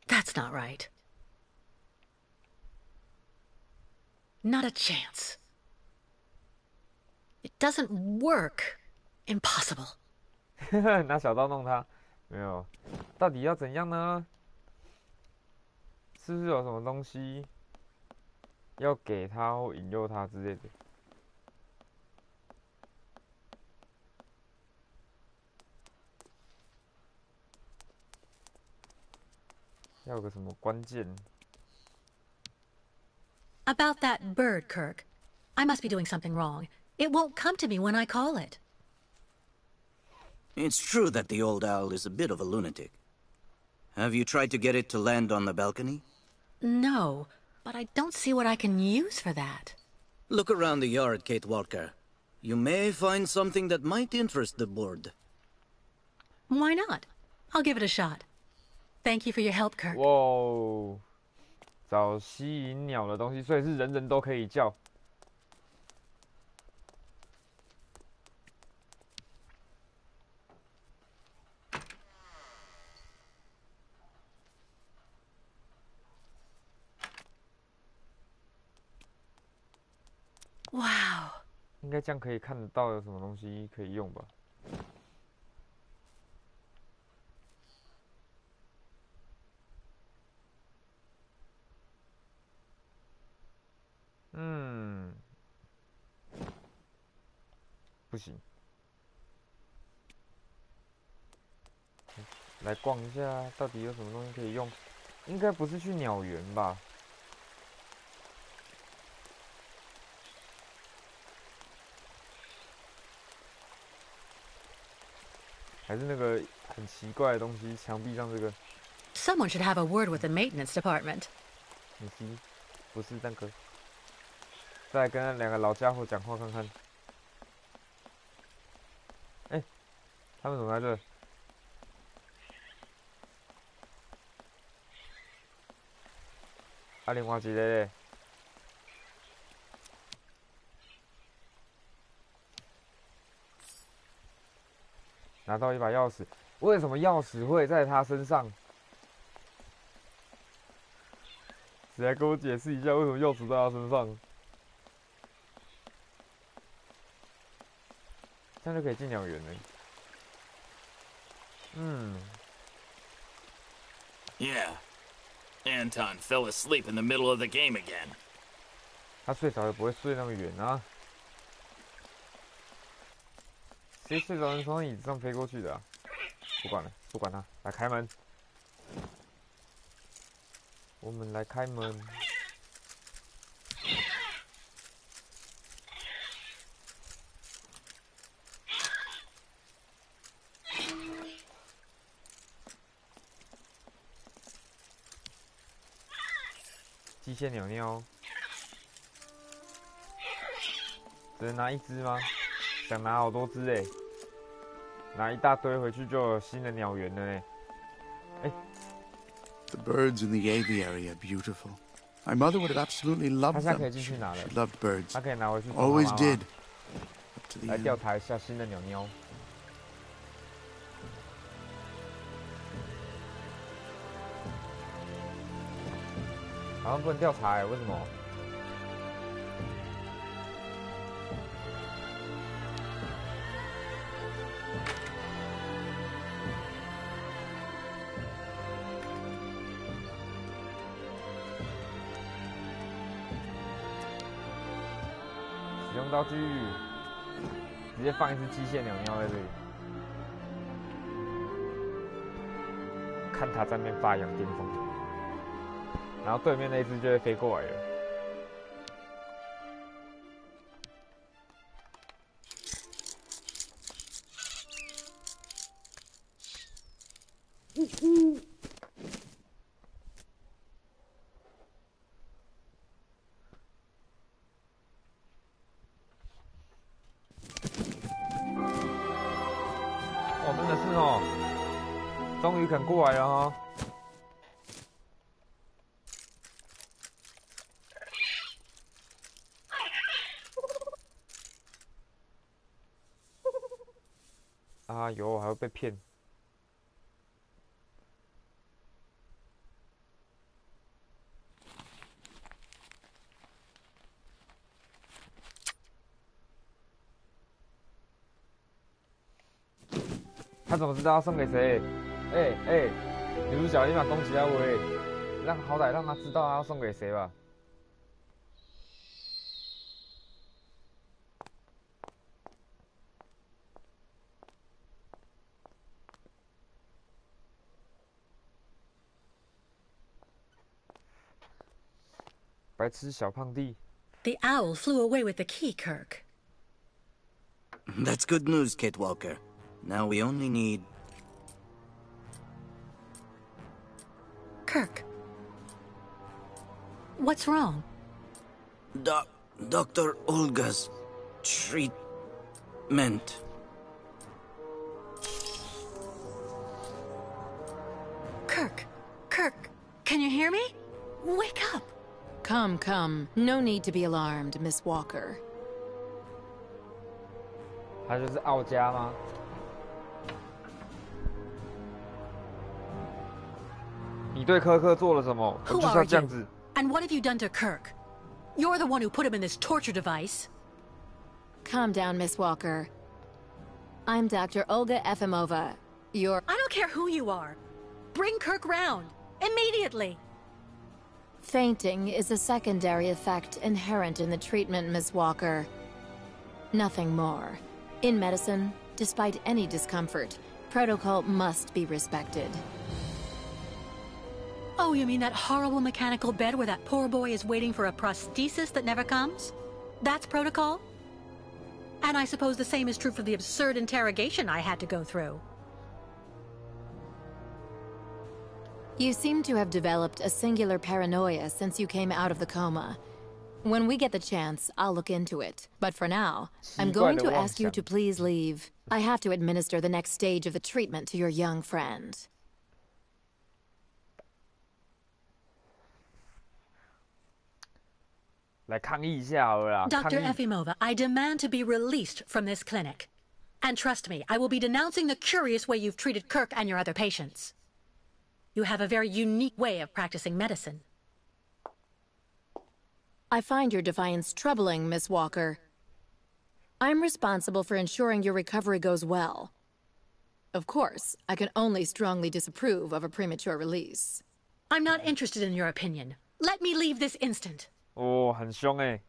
That's not right. Not a chance. It doesn't work. Impossible. 拿小刀弄它，没有，到底要怎样呢？是不是有什么东西要给他或引诱他之类的？要有个什么关键？ About that bird, Kirk. I must be doing something wrong. It won't come to me when I call it. It's true that the old owl is a bit of a lunatic. Have you tried to get it to land on the balcony? No, but I don't see what I can use for that. Look around the yard, Kate Walker. You may find something that might interest the board. Why not? I'll give it a shot. Thank you for your help, Kirk. 哇哦，找吸引鸟的东西，所以是人人都可以叫。Wow. 应该这样可以看得到有什么东西可以用吧？不行。来逛一下，到底有什么东西可以用？应该不是去鸟园吧？还是那个很奇怪的东西，墙壁上这个。Someone should have a word with the maintenance department. 你是不是那个？再来跟两个老家伙讲话看看。哎，他们怎么在这？另外一个嘞，拿到一把钥匙，为什么钥匙会在他身上？谁来跟我解释一下，为什么钥匙在他身上？这样就可以进鸟园了。Yeah. Anton fell asleep in the middle of the game again. 他睡着也不会睡那么远啊。谁睡着能从椅子上飞过去的啊？不管了，不管他，来开门。我们来开门。机械鸟鸟，只能拿一只吗？想拿好多只哎，拿一大堆回去就有新的鸟园了哎。The birds in the aviary are beautiful. My mother would have absolutely loved them. She loved birds. Always did. 来调查一下新的鸟鸟。好像不能调查哎，为什么？使用道具，直接放一只机械鸟鸟在这里，看它在那边发扬巅峰。然后对面那一只就会飞过来了。哦，真的是哦，终于肯过来了哈。啊有，还会被骗。他怎么知道要送给谁？女主角立马恭喜他喂，好歹让他知道他要送给谁吧。白痴小胖弟。The owl flew away with the key, Kirk. That's good news, Kate Walker. Now we only need... Kirk. What's wrong? Dr. Olga's treatment. Kirk, can you hear me? Wake up. Come. No need to be alarmed, Miss Walker. 他就是傲家吗？你对科克做了什么？我就是要这样子。And what have you done to Kirk? You're the one who put him in this torture device. Calm down, Miss Walker. I'm Dr. Olga Efimova. I don't care who you are. Bring Kirk round. Immediately. Fainting is a secondary effect inherent in the treatment, Miss Walker. Nothing more. In medicine, despite any discomfort, protocol must be respected. Oh, you mean that horrible mechanical bed where that poor boy is waiting for a prosthesis that never comes? That's protocol? And I suppose the same is true for the absurd interrogation I had to go through. You seem to have developed a singular paranoia since you came out of the coma. When we get the chance, I'll look into it. But for now, I'm going to ask you to please leave. I have to administer the next stage of the treatment to your young friend. 来抗议一下好了啦。Dr. Efimova, I demand to be released from this clinic. And trust me, I will be denouncing the curious way you've treated Kirk and your other patients. You have a very unique way of practicing medicine. I find your defiance troubling, Miss Walker. I'm responsible for ensuring your recovery goes well. Of course, I can only strongly disapprove of a premature release. I'm not interested in your opinion. Let me leave this instant. 哦，很凶哎。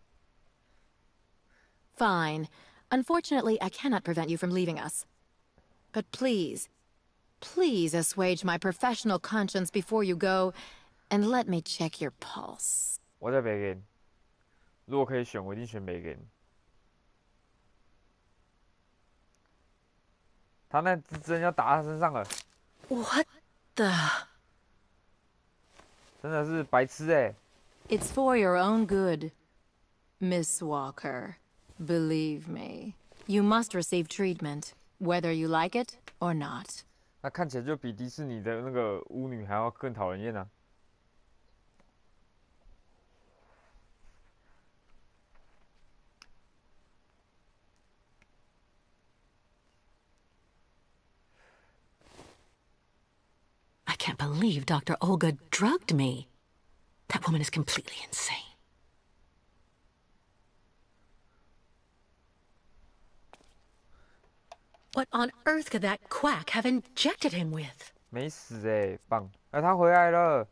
Fine. Unfortunately, I cannot prevent you from leaving us. But please, please assuage my professional conscience before you go, and let me check your pulse. 我在北根，如果可以选，我一定选北根。他那支针要打他身上了。What the？ 真的是白痴哎。It's for your own good, Miss Walker. Believe me, you must receive treatment, whether you like it or not. 那看起来就比迪士尼的那个巫女还要更讨人厌啊。I can't believe Dr. Olga drugged me. That woman is completely insane. What on earth could that quack have injected him with? 没死哎，棒！哎，他回来了。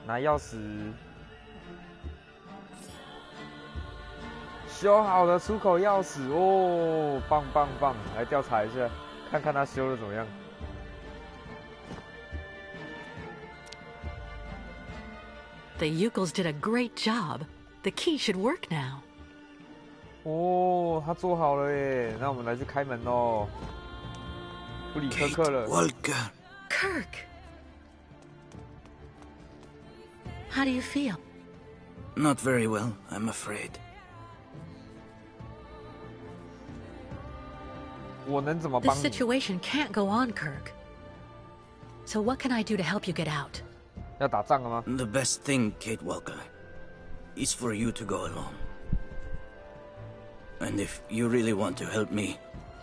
拿钥匙，修好的出口钥匙哦，棒棒棒！来调查一下，看看他修的怎么样。The Ukels did a great job. The key should work now. 哦，他做好了耶！那我们来去开门喽。不理科克了。Walker. Kirk. How do you feel? Not very well, I'm afraid. 我能怎么帮 This 你？ situation can't go on, Kirk. So what can I do to help you get out? 要打仗了吗？ The best thing, Kate Walker, is for you to go alone. And if you really want to help me,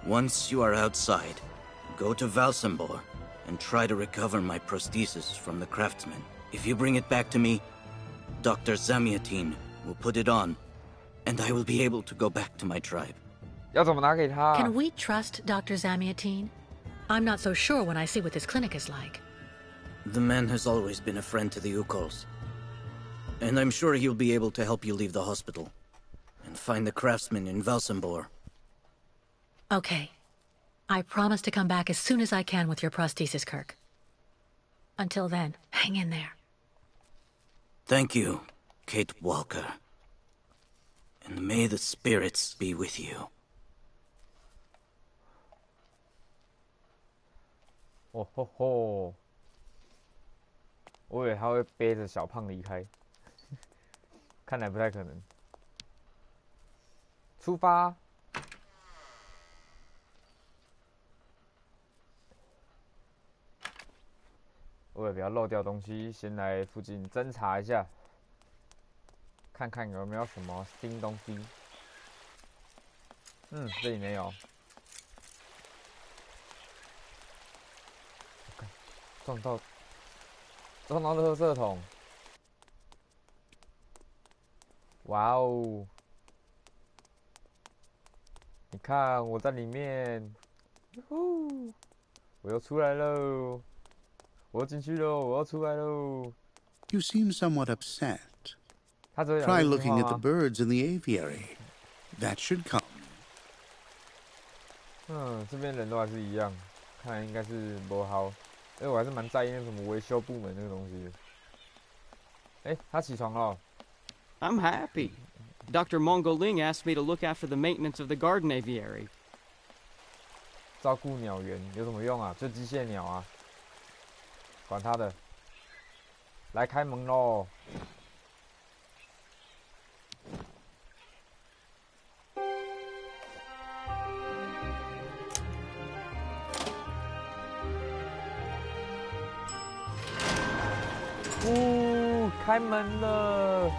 once you are outside, go to Valsambor and try to recover my prosthesis from the craftsman. If you bring it back to me, Dr. Zamiatin will put it on, and I will be able to go back to my tribe. 要怎么拿给他 Can we trust Dr. Zamiatin? I'm not so sure when I see what this clinic is like. The man has always been a friend to the Ukols, and I'm sure he'll be able to help you leave the hospital and find the craftsman in Valsambor. Okay. I promise to come back as soon as I can with your prosthesis, Kirk. Until then, hang in there. Thank you, Kate Walker. And may the spirits be with you. 哦吼吼！我以为他会背着小胖离开，看来不太可能。出发！为了不要漏掉东西，先来附近侦查一下，看看有没有什么新东西。这里没有。撞到垃圾桶！哇哦！你看我在里面，我又出来喽！我进去喽！我要出来喽！ You seem somewhat upset. 他只会讲 Try 这句 looking 话 at the 吗 birds in the aviary. That should calm. 这边人都还是一样，看来应该是不好。我还是蛮在意那什么维修部门那个东西的。他起床了。I'm happy. Dr. Mongoling asked me to look after the maintenance of the garden aviary. 照顾鸟园有什么用啊？就机械鸟啊，管他的。来开门喽！呜！开门了，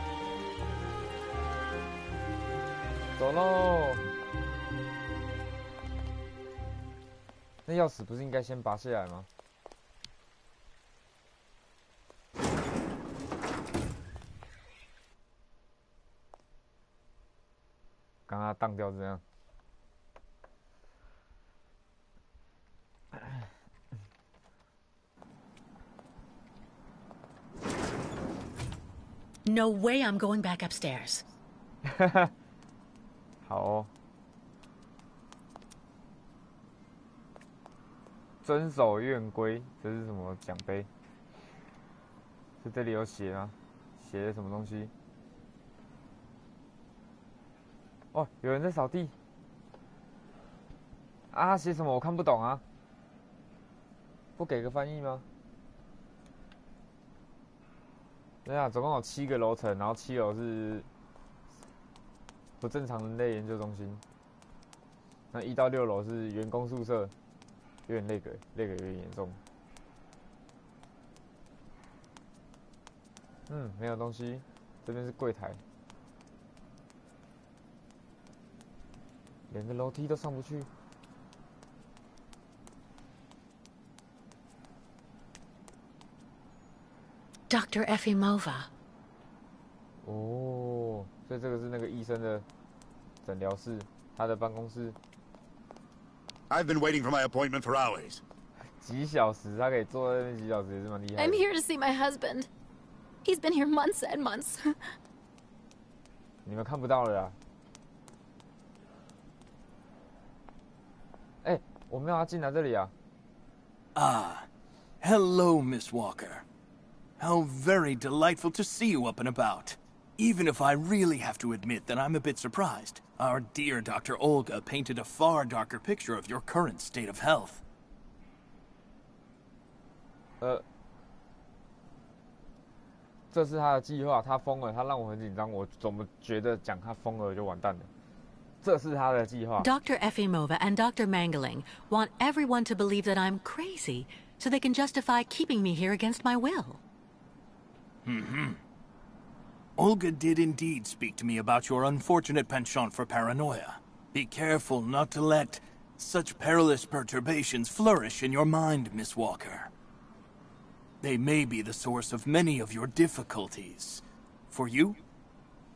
走喽。那钥匙不是应该先拔下来吗？刚刚当掉这样。No way I'm going back upstairs. 好哦。遵守院规，这是什么奖杯？是这里有写吗？写的什么东西？哦，有人在扫地。啊，写什么我看不懂啊。不给个翻译吗？对啊，总共有7个楼层，然后7楼是不正常人类研究中心，那1到6楼是员工宿舍，有点那个有点严重。没有东西，这边是柜台，连个楼梯都上不去。Dr. Efimova. 哦，所以这个是那个医生的诊疗室，他的办公室。I've been waiting for my appointment for hours. 几小时，他可以坐在那边几小时，也是蛮厉害的。I'm here to see my husband. He's been here months and months. 你们看不到了啦。哎，我没有要进来这里啊。Ah, hello, Miss Walker. How very delightful to see you up and about. Even if I really have to admit that I'm a bit surprised. Our dear Dr. Olga painted a far darker picture of your current state of health. 这是他的计划，他疯了，他让我很紧张，我怎么觉得讲他疯了就完蛋了？这是他的计划。Dr. Efimova and Dr. Mangling want everyone to believe that I'm crazy, so they can justify keeping me here against my will. Olga did indeed speak to me about your unfortunate penchant for paranoia. Be careful not to let such perilous perturbations flourish in your mind, Miss Walker. They may be the source of many of your difficulties, for you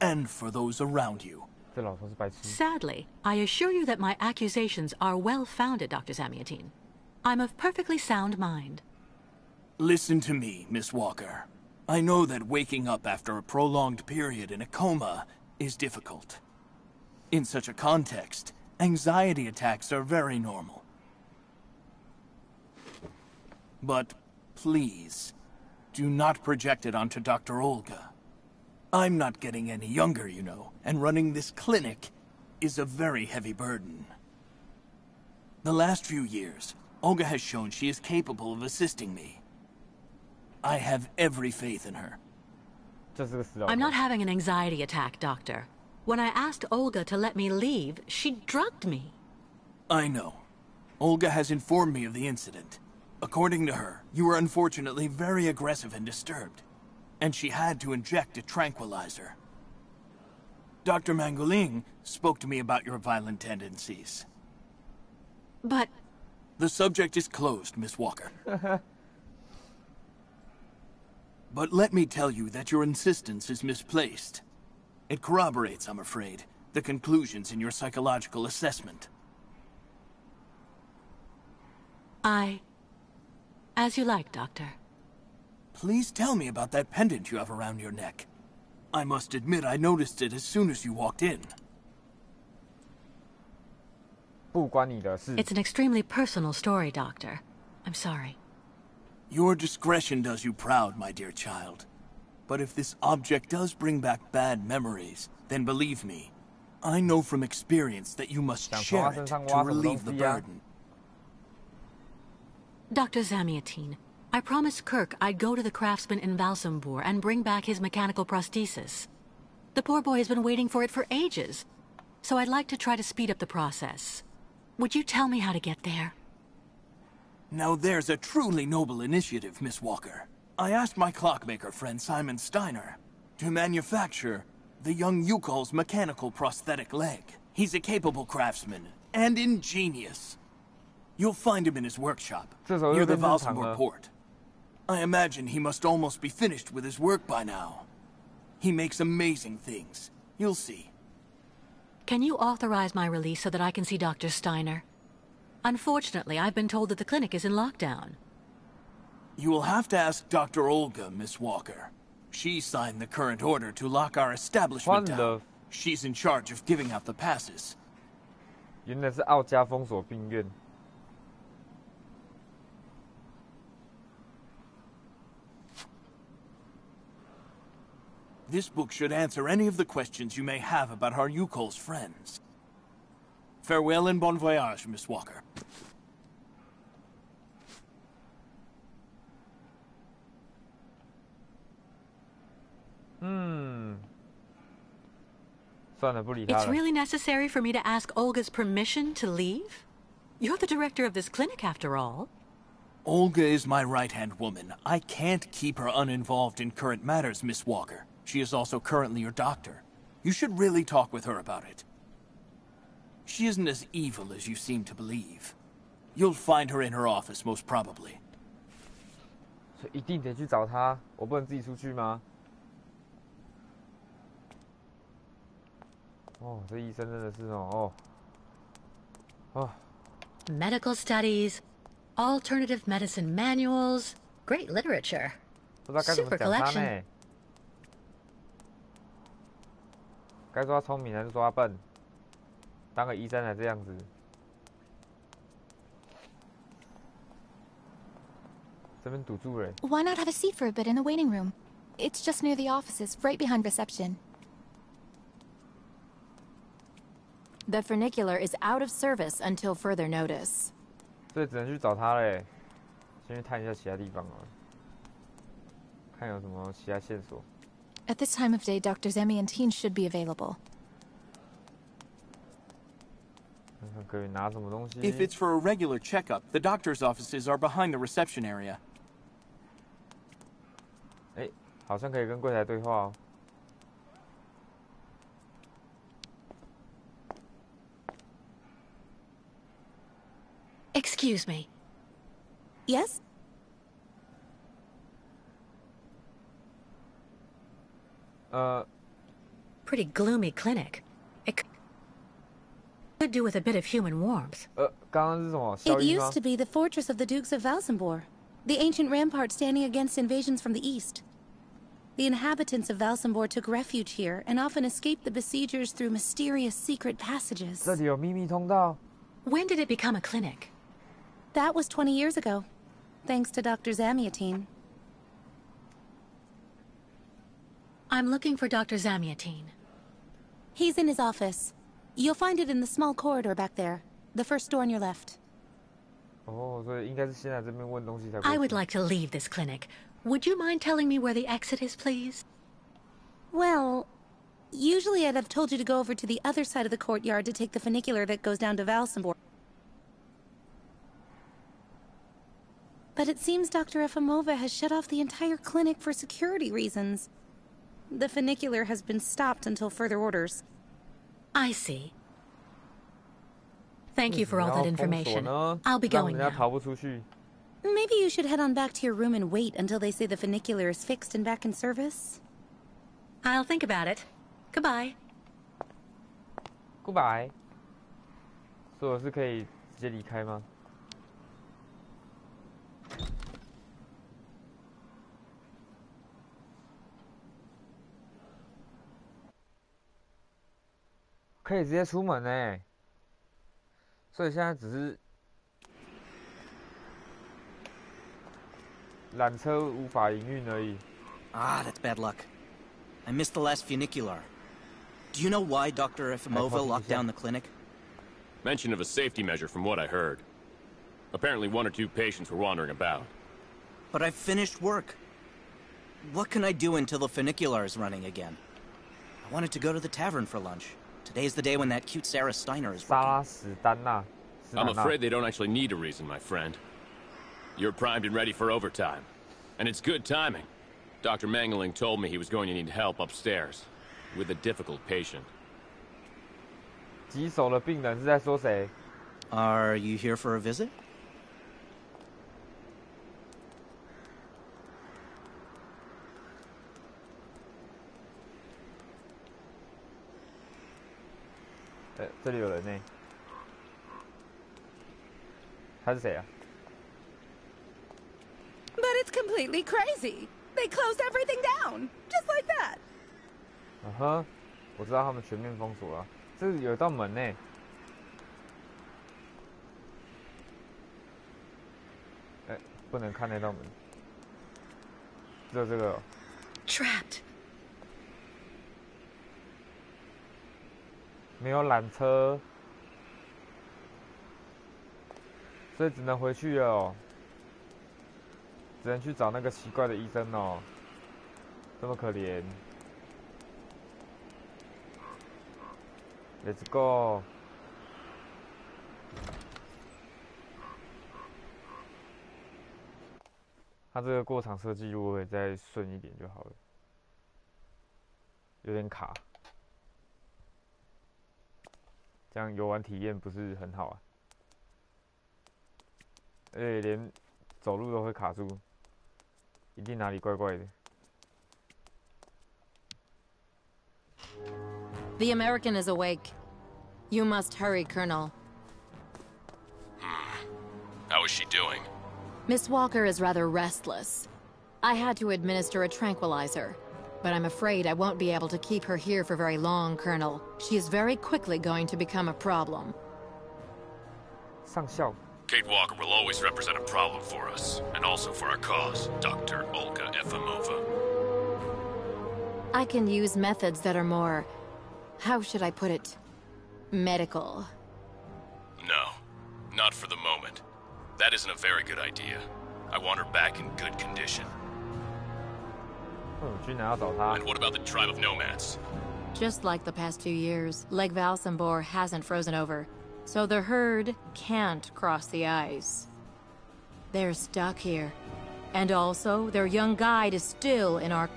and for those around you. Sadly, I assure you that my accusations are well-founded, Dr. Zamiatin. I'm of perfectly sound mind. Listen to me, Miss Walker. I know that waking up after a prolonged period in a coma is difficult. In such a context, anxiety attacks are very normal. But please, do not project it onto Dr. Olga. I'm not getting any younger, you know, and running this clinic is a very heavy burden. The last few years, Olga has shown she is capable of assisting me. I have every faith in her. I'm not having an anxiety attack, Doctor. When I asked Olga to let me leave, she drugged me. I know. Olga has informed me of the incident. According to her, you were unfortunately very aggressive and disturbed, and she had to inject a tranquilizer. Dr. Mangoling spoke to me about your violent tendencies. But... The subject is closed, Miss Walker. But let me tell you that your insistence is misplaced. It corroborates, I'm afraid, the conclusions in your psychological assessment. As you like, Doctor. Please tell me about that pendant you have around your neck. I must admit I noticed it as soon as you walked in. 不关你的事。 It's an extremely personal story, Doctor. I'm sorry. Your discretion does you proud, my dear child. But if this object does bring back bad memories, then believe me, I know from experience that you must share it to relieve the burden. Dr. Zamiatin, I promised Kirk I'd go to the craftsman in Valsambur and bring back his mechanical prosthesis. The poor boy has been waiting for it for ages, so I'd like to try to speed up the process. Would you tell me how to get there? Now there's a truly noble initiative, Miss Walker. I asked my clockmaker friend Simon Steiner to manufacture the young Yukol's mechanical prosthetic leg. He's a capable craftsman and ingenious. You'll find him in his workshop near the Valsenburg port. I imagine he must almost be finished with his work by now. He makes amazing things. You'll see. Can you authorize my release so that I can see Dr. Steiner? Unfortunately, I've been told that the clinic is in lockdown. You will have to ask Dr. Olga, Miss Walker. She signed the current order to lock our establishment down. She's in charge of giving out the passes. 原来是奥加封锁病院。This book should answer any of the questions you may have about our Yukol's friends. Farewell and bon voyage, Miss Walker. 算了，不理他了。 It's really necessary for me to ask Olga's permission to leave? You're the director of this clinic, after all. Olga is my right-hand woman. I can't keep her uninvolved in current matters, Miss Walker. She is also currently your doctor. You should really talk with her about it. She isn't as evil as you seem to believe. You'll find her in her office, most probably. 所以一定得去找她，我不能自己出去吗？哦，这医生真的是Medical studies, alternative medicine manuals, great literature. 不知道该怎么 Super 讲他 collection. 呢？该说他聪明还是说他笨？当个医生才这样子。这边堵住了。Why not have a seat for a bit in the waiting room? It's just near the offices, right behind reception. The funicular is out of service until further notice. 所以只能去找他嘞。先去探一下其他地方好了，看有什么其他线索。 At this time of day, Dr. Zamiantine should be available. 看看可以拿什么东西。 If it's for a regular checkup, the doctor's offices are behind the reception area. 哎，好像可以跟柜台对话哦。 Excuse me. Yes? Pretty gloomy clinic. It could do with a bit of human warmth. 刚刚是什么？ It used to be the fortress of the Dukes of Valsenburg, the ancient rampart standing against invasions from the east. The inhabitants of Valsenburg took refuge here and often escaped the besiegers through mysterious secret passages. 这里有秘密通道。 When did it become a clinic? That was 20 years ago, thanks to Dr. Zamiantine. I'm looking for Dr. Zamiantine. He's in his office. You'll find it in the small corridor back there, the first door on your left. 哦，所以应该是先来这边问东西才。 I would like to leave this clinic. Would you mind telling me where the exit is, please? Well, usually I'd have told you to go over to the other side of the courtyard to take the funicular that goes down to Valsenburg. But it seems Dr. Efimova has shut off the entire clinic for security reasons. The funicular has been stopped until further orders. I see. Thank you for all that information. I'll be going now. Maybe you should head on back to your room and wait until they say the funicular is fixed and back in service. I'll think about it. Goodbye. Goodbye. 所以我是可以直接离开吗？ 可以直接出门呢，所以现在只是缆车无法营运而已。 Ah, that's bad luck. I missed the last funicular. Do you know why Dr. Efimova locked down the clinic? Mention of a safety measure from what I heard. Apparently 1 or 2 patients were wandering about. But I've finished work. What can I do until the funicular is running again? I wanted to go to the tavern for lunch. Today's the day when that cute Sarah Steiner is working. I'm afraid they don't actually need a reason, my friend. You're primed and ready for overtime. And it's good timing. Dr. Mangling told me he was going to need help upstairs with a difficult patient. 棘手的病人是在说谁？ Are you here for a visit? 这里有人呢。他是谁啊？ But it's completely crazy. They closed everything down, just like that. 嗯哼，我知道他们全面封锁了。这有一道门呢。不能看那道门。只有这个。Trapped. 没有缆车，所以只能回去了哦。只能去找那个奇怪的医生哦，这么可怜。Let's go。它这个过场设计如果可以再顺一点就好了，有点卡。这样游玩体验不是很好啊，而且连走路都会卡住，一定哪里怪怪的。The American is awake. You must hurry, Colonel. How is she doing? Miss Walker is rather restless. I had to administer a tranquilizer. But I'm afraid I won't be able to keep her here for very long, Colonel. She is very quickly going to become a problem. 上校 Kate Walker will always represent a problem for us, and also for our cause, Dr. Olga Efimova. I can use methods that are more... how should I put it? Medical. No, not for the moment. That isn't a very good idea. I want her back in good condition. 居然要找他 And what about the tribe of nomads? Just like the past 2 years, Lake Valsambor hasn't frozen over, so the herd can't cross the ice. They're stuck here. And also, their young guide is still in our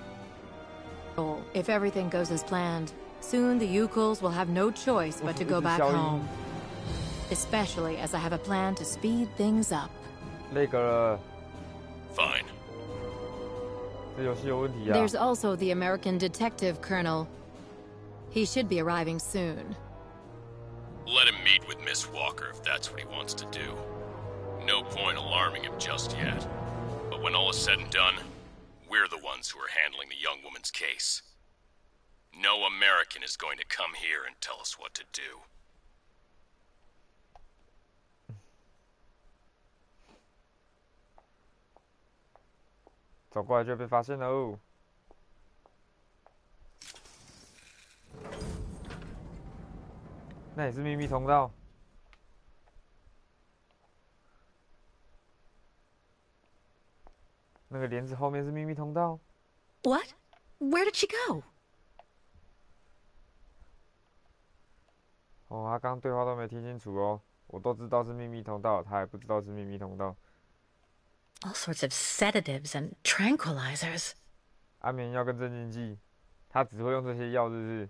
control. If everything goes as planned, soon the Yukals will have no choice but to go back home. Especially as I have a plan to speed things up. 那个 Fine. 这游戏有问题啊 There's also the American detective, Colonel. He should be arriving soon. Let him meet with Miss Walker if that's what he wants to do. No point alarming him just yet. But when all is said and done, we're the ones who are handling the young woman's case. No American is going to come here and tell us what to do. 走过来就被发现了哦。那也是秘密通道。那个帘子后面是秘密通道。What? Where did she go? 哦，他刚刚对话都没听清楚哦。我都知道是秘密通道，他还不知道是秘密通道。All sorts of sedatives and tranquilizers. 安眠药跟镇静剂，他只会用这些药，是不是？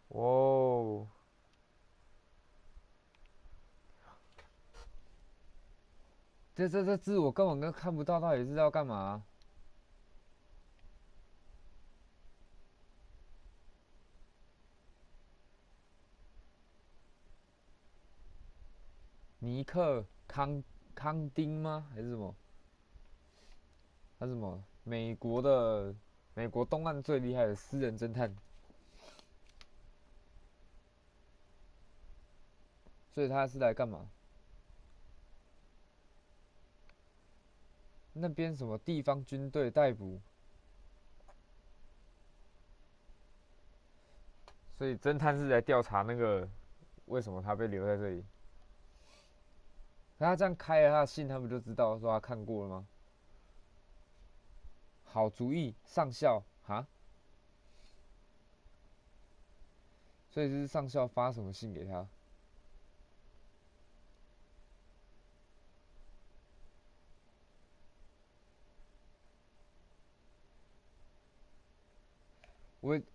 哦，这字我根本都看不到，到底是要干嘛？尼克康丁吗？还是什么？他是什么？美国东岸最厉害的私人侦探。所以他是来干嘛？那边什么地方军队逮捕？所以侦探是来调查那个为什么他被留在这里。他这样开了他的信，他们就知道说他看过了吗？好主意，上校哈。所以是上校发什么信给他？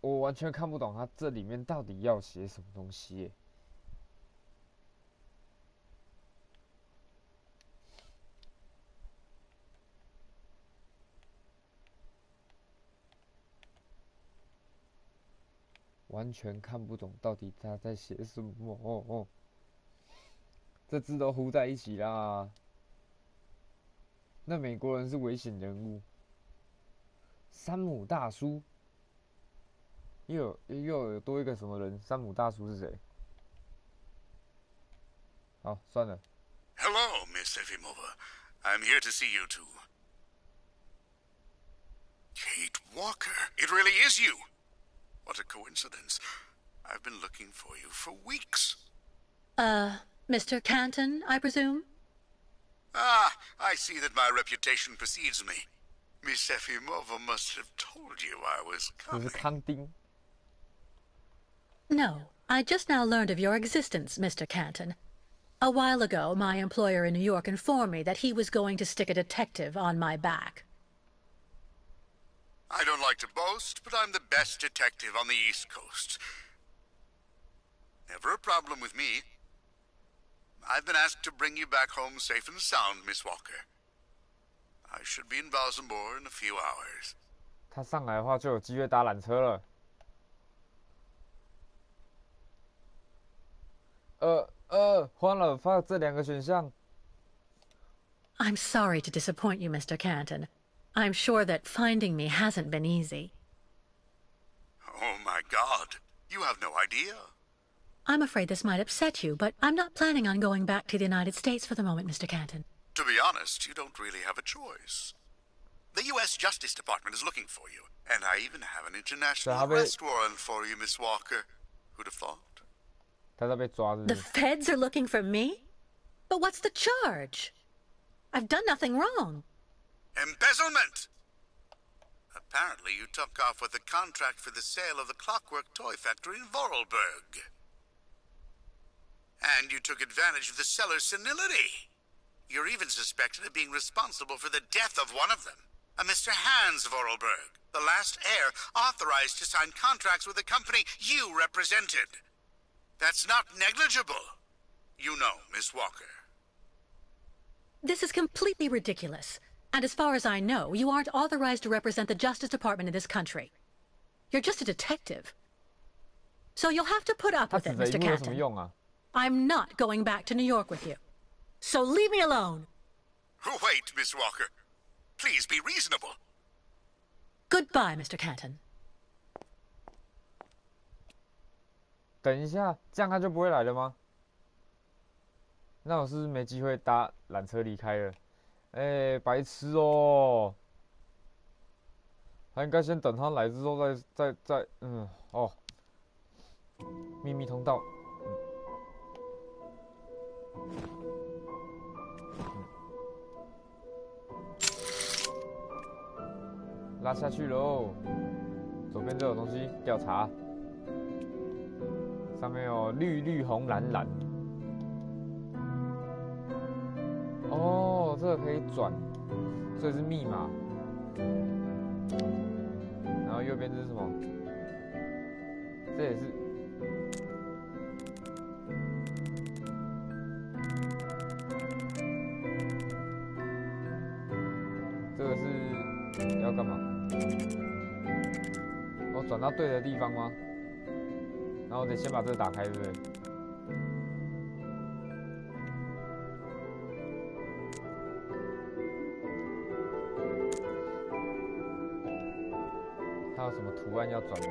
我完全看不懂他这里面到底要写什么东西耶。完全看不懂到底他在写什么，这字都糊在一起啦。那美国人是危险人物，山姆大叔，又有多一个什么人？山姆大叔是谁？好，算了。Hello, Miss Efimova. I'm here to see you two. Kate Walker. It really is you. What a coincidence. I've been looking for you for weeks. Mr. Canton, I presume? Ah, I see that my reputation precedes me. Miss Efimova must have told you I was 这是 coming. 康丁。No, I just now learned of your existence, Mr. Canton. A while ago, my employer in New York informed me that he was going to stick a detective on my back. I don't like to boast, but I'm the best detective on the East Coast. Never a problem with me. I've been asked to bring you back home safe and sound, Miss Walker. I should be in Balsambor in a few hours. 他上来的话就有机会搭缆车了。换了发这两个选项。I'm sorry to disappoint you, Mr. Canton. I'm sure that finding me hasn't been easy. Oh my God, you have no idea. I'm afraid this might upset you, but I'm not planning on going back to the United States for the moment, Mr. Canton. To be honest, you don't really have a choice. The U.S. Justice Department is looking for you, and I even have an international arrest warrant for you, Miss Walker. Who'd have thought? 他在被抓是不 The 是？ feds are looking for me? But what's the charge? I've done nothing wrong. Embezzlement! Apparently you took off with a contract for the sale of the clockwork toy factory in Vorarlberg. And you took advantage of the seller's senility. You're even suspected of being responsible for the death of one of them, a Mr. Hans Vorarlberg, the last heir authorized to sign contracts with the company you represented. That's not negligible. You know, Miss Walker. This is completely ridiculous. And as far as I know, you aren't authorized to represent the Justice Department in this country. You're just a detective. So you'll have to put up 他 with 指 it, 着 Mr. 荧幕有什么 Canton. 用啊？ I'm not going back to New York with you. So leave me alone. Wait, Miss Walker. Please be reasonable. Goodbye, Mr. Canton. 等一下，这样他就不会来了吗？那我是不是没机会搭缆车离开了？白痴哦！他应该先等他来之后再秘密通道。拉下去喽！左边这有东西，调查。上面有绿红蓝蓝。哦，这个可以转，所以是密码。然后右边这是什么？这也是。这个是要干嘛？我转到对的地方吗？然后我得先把这个打开，对不对？还有什么图案要转吗？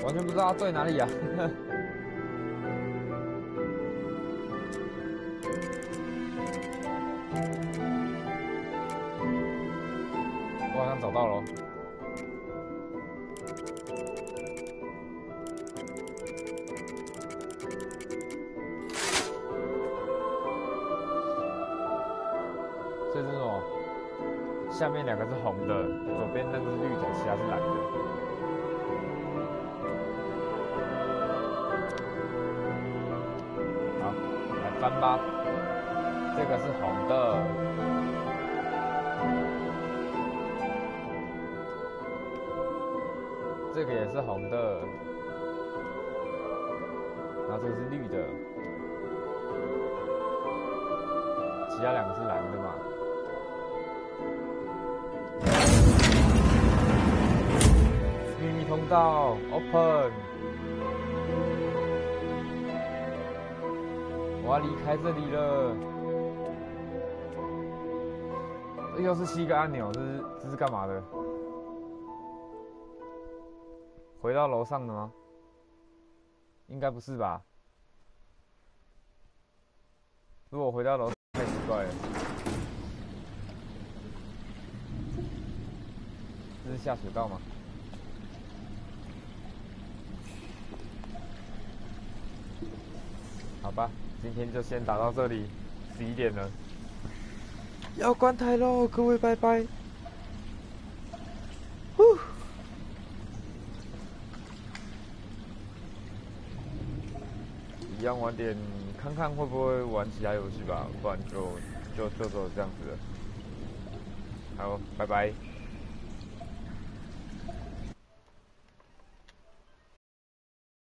完全不知道对哪里啊！我好像找到了。这是什么？下面2个是红的，左边那个是绿的，其他是蓝的。好，来翻吧。这个是红的，这个也是红的，然后这个是绿的，其他2个是蓝的嘛。秘密通道 ，open。我要离开这里了。又是7个按钮，这是干嘛的？回到楼上的吗？应该不是吧？如果回到楼上太奇怪了。这是下水道吗？好吧，今天就先打到这里，11点了。要关台喽，各位拜拜。一样晚点看看会不会玩其他游戏吧，不然就这样子了。好，拜拜。